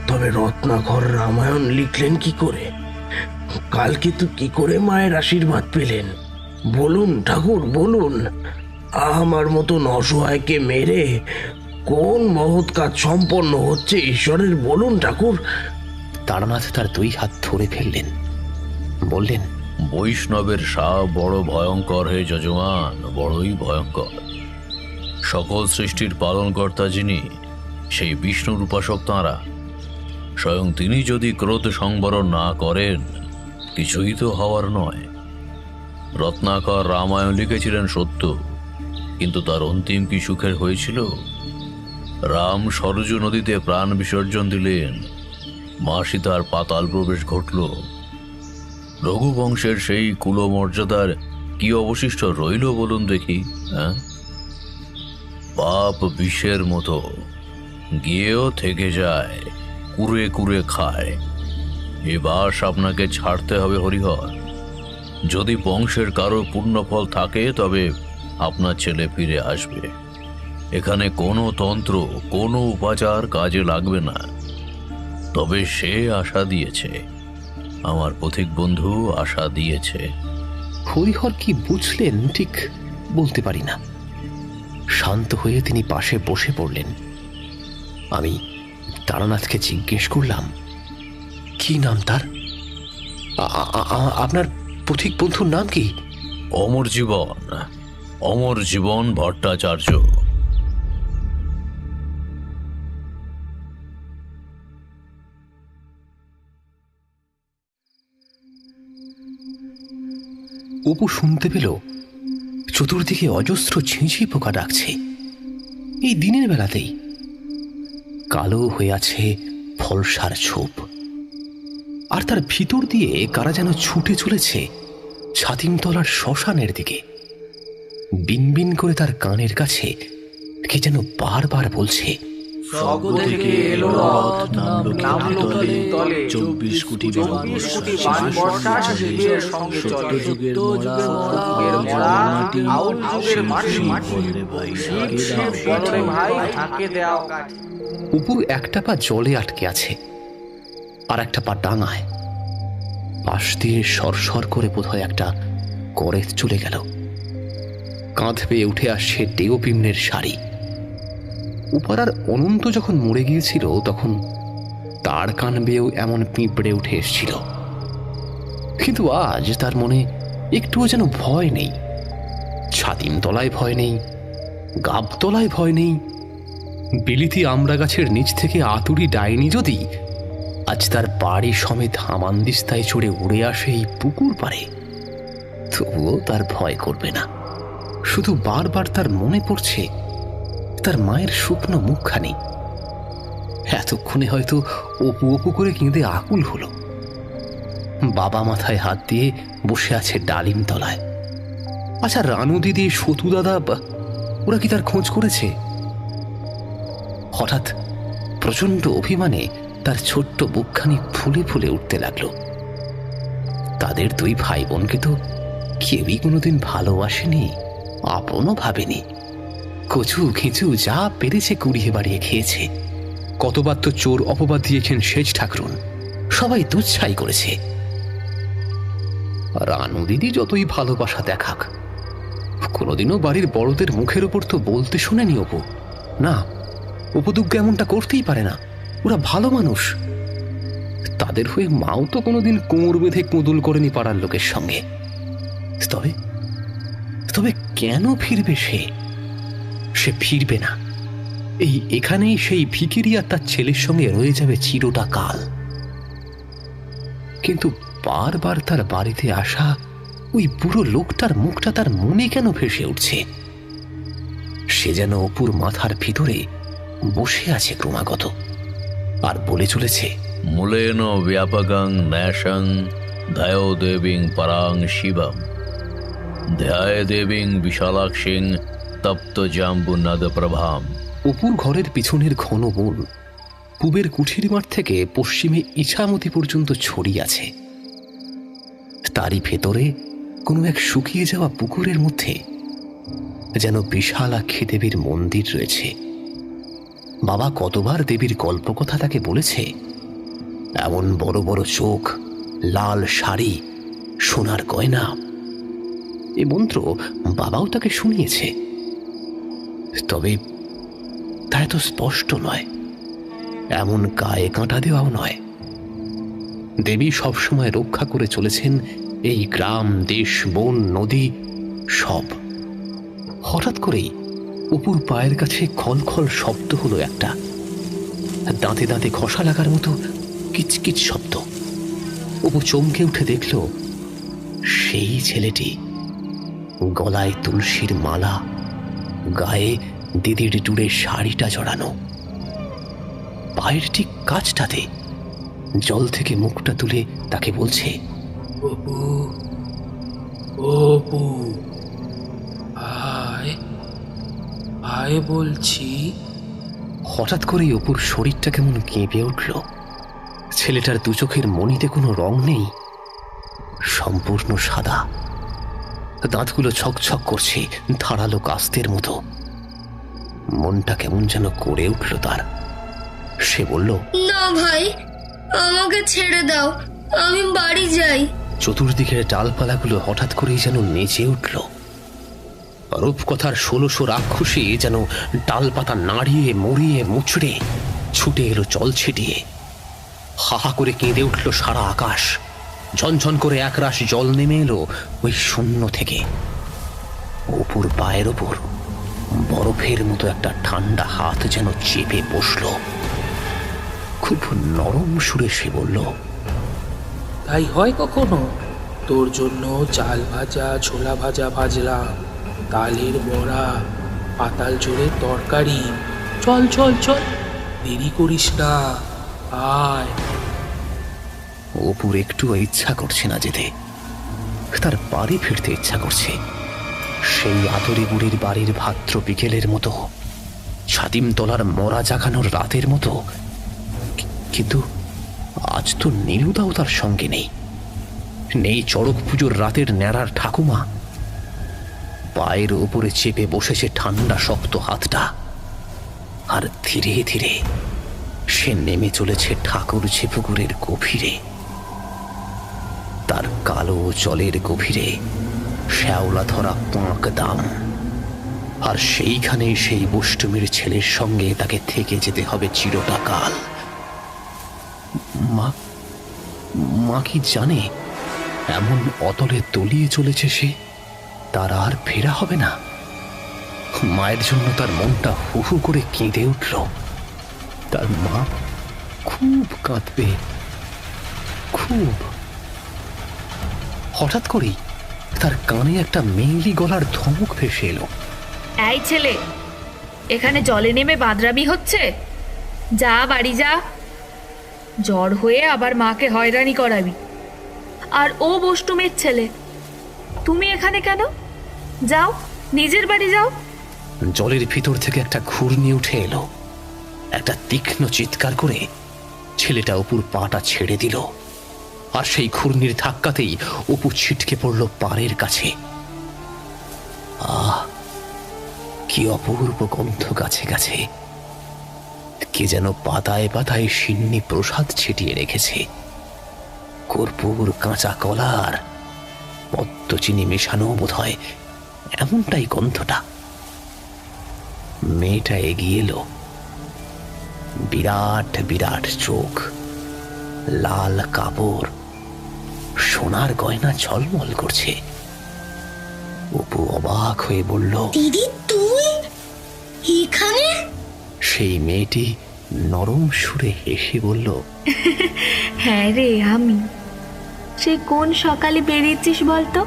তবে রত্নাকর রামায়ণ লিখলেন কি করে? কালকে তো কি করে মায়ের আশীর্বাদ পেলেন? বলুন ঠাকুর, বলুন। আমার মতন অসহায়কে মেরে কোন মহৎ কাজ সম্পন্ন হচ্ছে ঈশ্বরের, বলুন ঠাকুর।
তারানাথ তার দুই হাত ধরে ফেললেন, বললেন,
বৈষ্ণবের সাপ বড় ভয়ঙ্কর হে যজমান, বড়ই ভয়ঙ্কর। সকল সৃষ্টির পালনকর্তা যিনি, সেই বিষ্ণুর উপাসক তাঁরা। স্বয়ং তিনি যদি ক্রোধ সংবরণ না করেন, কিছুই তো হওয়ার নয়। রত্নাকর রামায়ণ লিখেছিলেন সত্য, কিন্তু তার অন্তিম কি সুখের হয়েছিল? রাম সরযূ নদীতে প্রাণ বিসর্জন দিলেন, মাসি তার পাতাল প্রবেশ ঘটল। রঘুবংশের সেই কুলমর্যাদার কি অবশিষ্ট রইল বলুন দেখি? হ্যাঁ, পাপ বিষের মতো গিয়েও থেকে যায়, কুরে কুরে খায়। এ বাস আপনাকে ছাড়তে হবে হরিহর। যদি বংশের কারো পুণ্যফল থাকে তবে আপনার ছেলে ফিরে আসবে। এখানে কোনো তন্ত্র, কোনো উপাচার কাজে লাগবে না। তবে সে আশা দিয়েছে, আমার পথিক বন্ধু আশা দিয়েছে।
হরিহর কি বুঝলেন ঠিক বলতে পারি না। শান্ত হয়ে তিনি পাশে বসে পড়লেন। আমি তারানাথকে জিজ্ঞেস করলাম, কি নাম তার? আপনার পথিক বন্ধুর নাম কি?
অমর জীবন, অমর জীবন ভট্টাচার্য।
অপু শুনতে পেল চতুর্দিকে অজস্র ঝিঁঝি পোকা ডাকছে। এই দিনের বেলাতেই কালো হয়ে আছে ফলসার ছোপ, আর তার ভিতর দিয়ে কারা যেন ছুটে চলেছে ছাতিমতলার শ্মশানের দিকে। বিনবিন করে তার কানের কাছে কে যেন বারবার বলছে,
স্বর্গ থেকে এলো রথ, নামলো তলে 24 কোটি বানবর্ষা শিবের সঙ্গে চলে। যুগের মরা আউট যুগের মাটি, শিব বদলে ভাই থাকে দেওয়া কাটি।
অপুর একটা পা জলে আটকে আছে, আর একটা পা ডাঙায়। পাশ দিয়ে সরসর করে বোধহয় একটা করেত চলে গেল। কাঁধ বেয়ে উঠে আসছে দেওপিমনের শাড়ি। উপারার অনন্ত যখন মরে গিয়েছিল তখন তার কান বেয়েও এমন পিঁপড়ে উঠে এসেছিল, কিন্তু আজ তার মনে একটুও যেন ভয় নেই। ছাতিমতলায় ভয় নেই, গাবতলায় ভয় নেই। বিলিতি আমড়া গাছের নিচ থেকে আতুরি ডাইনি যদি আজ তার বাড়ি সমেত হামানদিস্তায় চড়ে উড়ে আসে এই পুকুর পাড়ে, তবুও তার ভয় করবে না। শুধু বারবার তার মনে পড়ছে তার মায়ের শুকনো মুখখানি। এতক্ষণে হয়তো অপু অপু করে কেঁদে আকুল হলো। বাবা মাথায় হাত দিয়ে বসে আছে ডালিম তলায়। আচ্ছা, রানু দিদি, সতু দাদা, ওরা কি তার খোঁজ করেছে? হঠাৎ প্রচন্ড অভিমানে তার ছোট্ট বুকখানি ফুলে ফুলে উঠতে লাগলো। তাদের দুই ভাই বোনকে তো কেউই কোনোদিন ভালোবাসেনি, আপনও ভাবেনি। কচু খিচু যা পেরেছে কুড়িয়ে বাড়িয়ে খেয়েছে। কতবার তো চোর অপবাদ দিয়েছেন সেজ ঠাকরুন, সবাই দুচ্ছাই করেছে। রানু দিদি যতই ভালোবাসা দেখাক, কোনোদিনও বাড়ির বড়দের মুখের ওপর তো বলতে শোনেনি অপু। না, উপদুগ্গ এমনটা করতেই পারে না, ওরা ভালো মানুষ। তাদের হয়ে মাও তো কোনোদিন কোমর বেঁধে কোঁদল করেনি পাড়ার লোকের সঙ্গে। তবে তবে কেন ফিরবে সে? সে ফিরবে না। এখানেই সেই ভিখিরি আর তার ছেলের সঙ্গে রয়ে যাবে চিরটা কাল। কিন্তু বারবার তার বাড়িতে আসা ওই বুড়ো লোকটার মুখটা তার মনে কেন ভেসে উঠছে? সে যেন অপুর মাথার ভিতরে বসে আছে ক্রমাগত, আর বলে চলেছে,
মূলেন ব্যাপকং ন্যাসং ধ্যায় দেবীং পরাং শিবম ধ্যায় দেবীং বিশালাক্ষিং তপ্ত জাম্বুনাদ প্রভাম।
অপুর ঘরের পিছনের ঘন বন পূবের কুঠির মাঠ থেকে পশ্চিমে ইছামতি পর্যন্ত ছড়িয়ে আছে। তারই ভেতরে কোনো এক শুকিয়ে যাওয়া পুকুরের মধ্যে যেন বিশালাক্ষী দেবীর মন্দির রয়েছে। বাবা কতবার দেবীর গল্পকথা তাকে বলেছে। এমন বড় বড় চোখ, লাল শাড়ি, সোনার গয়না। এ মন্ত্র বাবাও তাকে শুনিয়েছে, তবে তা এত স্পষ্ট নয়, এমন গায়ে কাঁটা দেওয়াও নয়। দেবী সবসময় রক্ষা করে চলেছেন এই গ্রাম, দেশ, বন, নদী সব। হঠাৎ করেই অপুর পায়ের কাছে খলখল শব্দ হলো একটা, দাঁতে দাঁতে ঘষা লাগার মতো কিচকিচ শব্দ। অপু চমকে উঠে দেখল সেই ছেলেটি, গলায় তুলসীর মালা, গায়ে দিদির ডুরে শাড়িটা জড়ানো, পায়ের ঠিক কাছটাতে জল থেকে মুখটা তুলে তাকে বলছে,
অপু, অপু, আয় আয় বলছি।
হঠাৎ করেই অপুর শরীরটা কেমন কেঁপে উঠল। ছেলেটার দু চোখের মণিতে কোনো রং নেই, সম্পূর্ণ সাদা। দাঁতগুলো ছকছক করছে ধারালো কাস্তের মতো। মনটা কেমন যেন করে উঠল তার। সে বলল,
না ভাই, আমাকে ছেড়ে দাও, আমি বাড়ি যাই।
চতুর্দিকের ডালপালাগুলো হঠাৎ করেই যেন নেচে উঠল। রূপকথার 1600 রাক্ষসী যেন ডালপাতা নাড়িয়ে মরিয়ে মুচড়ে ছুটে এলো জল ছিটিয়ে। হাহা করে কেঁদে উঠল সারা আকাশ। ঝনঝন করে একরাশ জল নেমে এলো ওই শূন্য থেকে। অপুর পায়ের ওপর বরফের মতো একটা ঠান্ডা হাত যেন চেপে বসল। খুব নরম সুরে সে বলল,
তাই হয় কখনো? তোর জন্য চাল ভাজা, ছোলা ভাজা ভাজলাম, তালের বড়া, পাতাল ঝোলের তরকারি। চল চল চল, দেরি করিস না, আয়।
অপুর একটুও ইচ্ছা করছে না যেতে। তার বাড়ি ফিরতে ইচ্ছা করছে, সেই আদরে বুড়ির বাড়ির ভাদ্র বিকেলের মতো, ছাতিম তলার মরা জাগানোর রাতের মতো। কিন্তু আজ তো নীলুদাও তার সঙ্গে নেই। নেই চড়ক পুজোর রাতের ন্যাড়ার ঠাকুমা। পায়ের উপরে চেপে বসেছে ঠান্ডা শক্ত হাতটা। আর ধীরে ধীরে সে নেমে চলেছে ঠাকুরঝি পুকুরের গভীরে। তার কালো জলের গভীরে শ্যাওলা ধরা পাঁক দাম। আর সেইখানে সেই বষ্টমীর ছেলের সঙ্গে তাকে থেকে যেতে হবে চিরটা কাল। মা মা কি জানে এমন অতলে তলিয়ে চলেছে সে? তার আর ফেরা হবে না। মায়ের জন্য তার মনটা হু হু করে কেঁদে উঠল। তার মা খুব কাঁদবে, খুব। হঠাৎ করেই তার কানে একটা মেয়েলি গলার ধমক ভেসে এলো।
এই ছেলে, এখানে জলে নেমে বাদরামি হচ্ছে? যা বাড়ি যা, জ্বর হয়ে আবার মাকে হয়রানি করাবি। আর ও বষ্টুমের ছেলে, তুমি এখানে কেন? যাও, নিজের বাড়ি যাও।
জলের ভিতর থেকে একটা ঘূর্ণি উঠে এলো। একটা তীক্ষ্ণ চিৎকার করে ছেলেটা অপুর পাটা ছেড়ে দিল। আর সেই ঘূর্ণির ধাক্কাতেই অপু ছিটকে পড়ল পাড়ের কাছে। আহ, কি অপূর্ব গন্ধ গাছে গাছে। কে যেন পাতায় পাতায় সিন্নি প্রসাদ ছিটিয়ে রেখেছে। কর্পূর, কাঁচা কলার, পদ্ম চিনি মেশানো বোধ হয়, এমনটাই গন্ধটা। মেয়েটা এগিয়ে এলো। বিরাট বিরাট চোখ, লাল কাপড়, সোনার গয়না ঝলমল করছে। অপু অবাক হয়ে বলল,
দিদি তুই এখানে?
সেই মেয়েটি নরম সুরে হেসে বলল,
হ্যাঁ রে, আমি। সে কোন সকালে বেরিয়েছিস বলতো?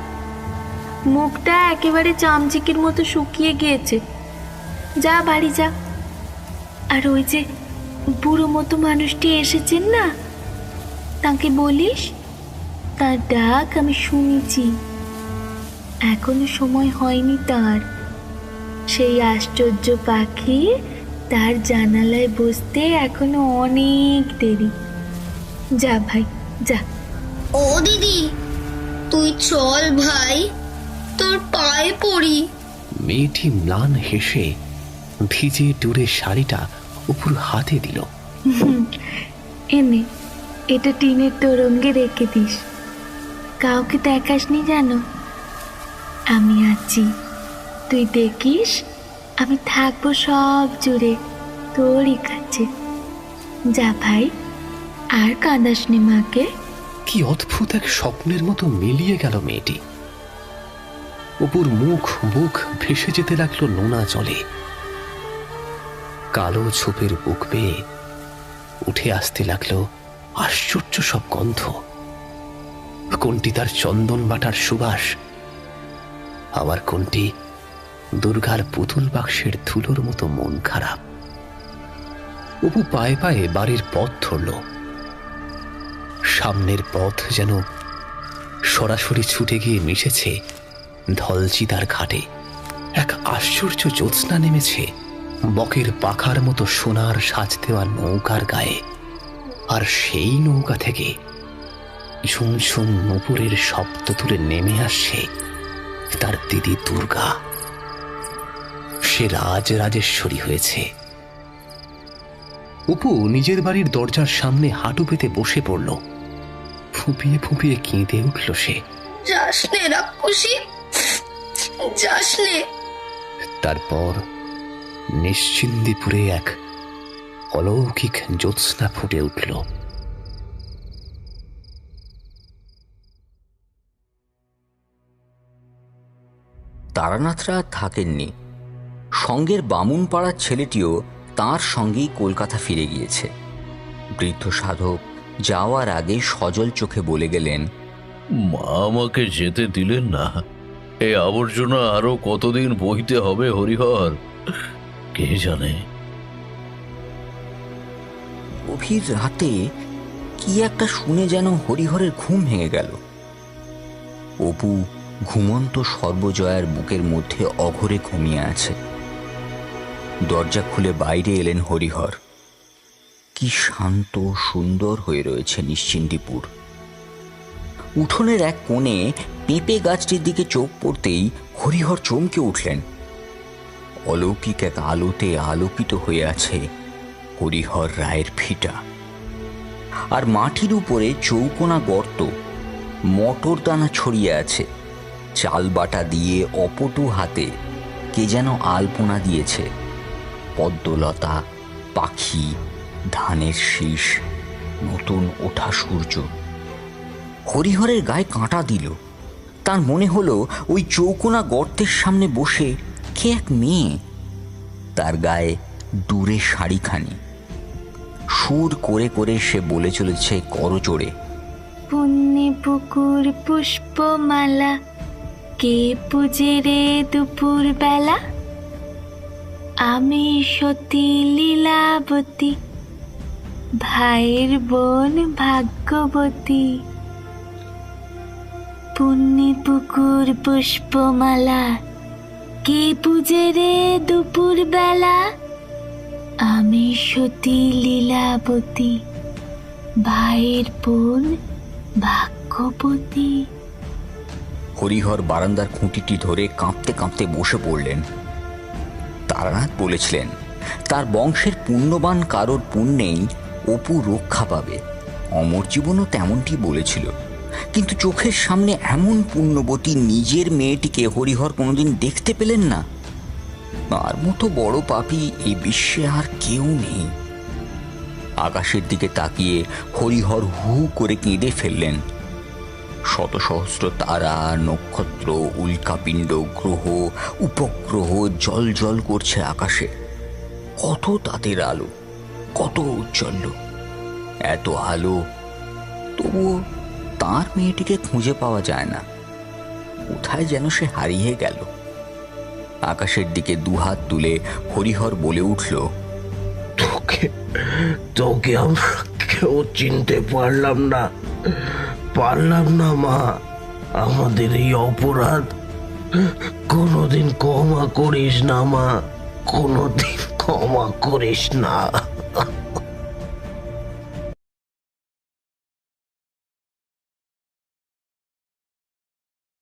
মুখটা একেবারে চামচিকির মতো শুকিয়ে গিয়েছে। যা বাড়ি যা। আর ওই যে বুড়ো মতো মানুষটি এসেছেন না, তাকে বলিস তার ডাক আমি শুনেছি। এখনো সময় হয়নি তার। সেই আশ্চর্য পাখি তার জানালায় বসতে এখনো অনেক দেরি। যা ভাই যা।
ও দিদি, তুই চল ভাই, তোর পায়ে পড়ি।
মেয়েটি ম্লান হেসে ভিজে টুরে শাড়িটা উপর হাতে দিল।
এনে, এটা টিনের তোরঙ্গে রেখে দিস। কাউকে দেখাসনি জানো? আমি আছি, তুই দেখিস। আমি থাকবো সব জুড়ে তোরই কাছে। যা ভাই, আর কাঁদাসনি মাকে।
কি অদ্ভুত এক স্বপ্নের মতো মিলিয়ে গেল মেয়েটি। অপুর মুখ বুক ভেসে যেতে লাগলো নোনা জলে। কালো ছোপের বুক বেয়ে উঠে আসতে লাগলো আশ্চর্য সব গন্ধ। কোনটি তার চন্দন বাটার সুবাস, আবার কোনটি দুর্গার পুতুল বাক্সের ধুলোর মতো মন খারাপ। অপু পায়ে পায়ে বাড়ির পথ ধরল। সামনের পথ যেন সরাসরি ছুটে গিয়ে মিশেছে ধলচিতার ঘাটে। এক আশ্চর্য জ্যোৎস্না নেমেছে বকের পাখার মতো সোনার সাজ দেওয়া নৌকার গায়ে, আর সেই নৌকা থেকে ঝুমঝুম নুপুরের শব্দ তুলে নেমে আসছে তার দিদি দুর্গা। সে রাজরাজেশ্বরী হয়েছে। অপু নিজের বাড়ির দরজার সামনে হাঁটু পেতে বসে পড়ল। ফুঁপিয়ে ফুঁপিয়ে কেঁদে উঠল সে।
যাসনে রাক্ষসী, যাসনে।
তারপর নিশ্চিন্দিপুরে এক অলৌকিক জ্যোৎস্না ফুটে উঠল।
তারানাথরা আর থাকেননি। সঙ্গের বামুন পাড়ার ছেলেটিও তাঁর সঙ্গেই কলকাতা ফিরে গিয়েছে। বৃদ্ধ সাধক যাওয়ার আগে সজল চোখে বলে গেলেন,
মা আমাকে যেতে দিলেন না। এই আবর্জনা আরো কতদিন বইতে হবে হরিহর, কে জানে।
গভীর রাতে কি একটা শুনে যেন হরিহরের ঘুম ভেঙে গেল। অপু ঘুমন্ত সর্বজয়ার বুকের মধ্যে অঘরে ঘুমিয়ে আছে। দরজা খুলে বাইরে এলেন হরিহর। কি শান্ত সুন্দর হয়ে রয়েছে নিশ্চিন্দিপুর। উঠোনের এক কোণে পেঁপে গাছটির দিকে চোখ পড়তেই হরিহর চমকে উঠলেন। অলৌকিক এক আলোতে আলোকিত হয়ে আছে হরিহর রায়ের ভিটা, আর মাটির উপরে চৌকোনা গর্ত, মটর দানা ছড়িয়ে আছে। চাল বাটা দিয়ে অপটু হাতে কে যেন আলপনা দিয়েছে। পদ্মলতা, পাখি, ধানের শীষ, নতুন ওঠা সূর্য। হরিহরের গায়ে কাঁটা দিল। তার মনে হলো ওই চৌকোনা গর্তের সামনে বসে কে এক মেয়ে, তার গায়ে দূরে শাড়িখানি। সুর করে করে সে বলে চলেছে করজোড়ে,
পুণ্যে পুকুর পুষ্পমালা, কে পূজে রে দুপুর বেলা, আমি সতী লীলাবতী, ভাইয়ের বোন ভাগ্যবতী। পুণ্যে পুকুর পুষ্পমালা, কে পূজে রে দুপুর বেলা, আমি সতী লীলাবতী, ভাইয়ের বোন ভাগ্যবতী।
হরিহর বারান্দার খুঁটিটি ধরে কাঁপতে কাঁপতে বসে পড়লেন। তারানাথ বলেছিলেন তার বংশের পুণ্যবান কারোর পুণ্যেই অপু রক্ষা পাবে। অমর জীবনও তেমনটি বলেছিল। কিন্তু চোখের সামনে এমন পুণ্যবতী নিজের মেয়েটিকে হরিহর কোনোদিন দেখতে পেলেন না। তার মতো বড় পাপী এই বিশ্বে আর কেউ নেই। আকাশের দিকে তাকিয়ে হরিহর হু করে কেঁদে ফেললেন। শত সহস্র তারা, নক্ষত্র, উল্কাপিণ্ড, গ্রহ, উপগ্রহ জল জল করছে আকাশে। কত তাদের আলো, কত উজ্জ্বল। এত আলো, তবুও তার মেয়েটিকে খুঁজে পাওয়া যায় না। কোথায় যেন সে হারিয়ে গেল। আকাশের দিকে দুহাত তুলে হরিহর বলে উঠল,
তোকে তোকে আমরা কেউ চিনতে পারলাম না মা। আমাদের এই অপরাধ কোনোদিন ক্ষমা করিস না মা, কোনোদিন ক্ষমা করিস না।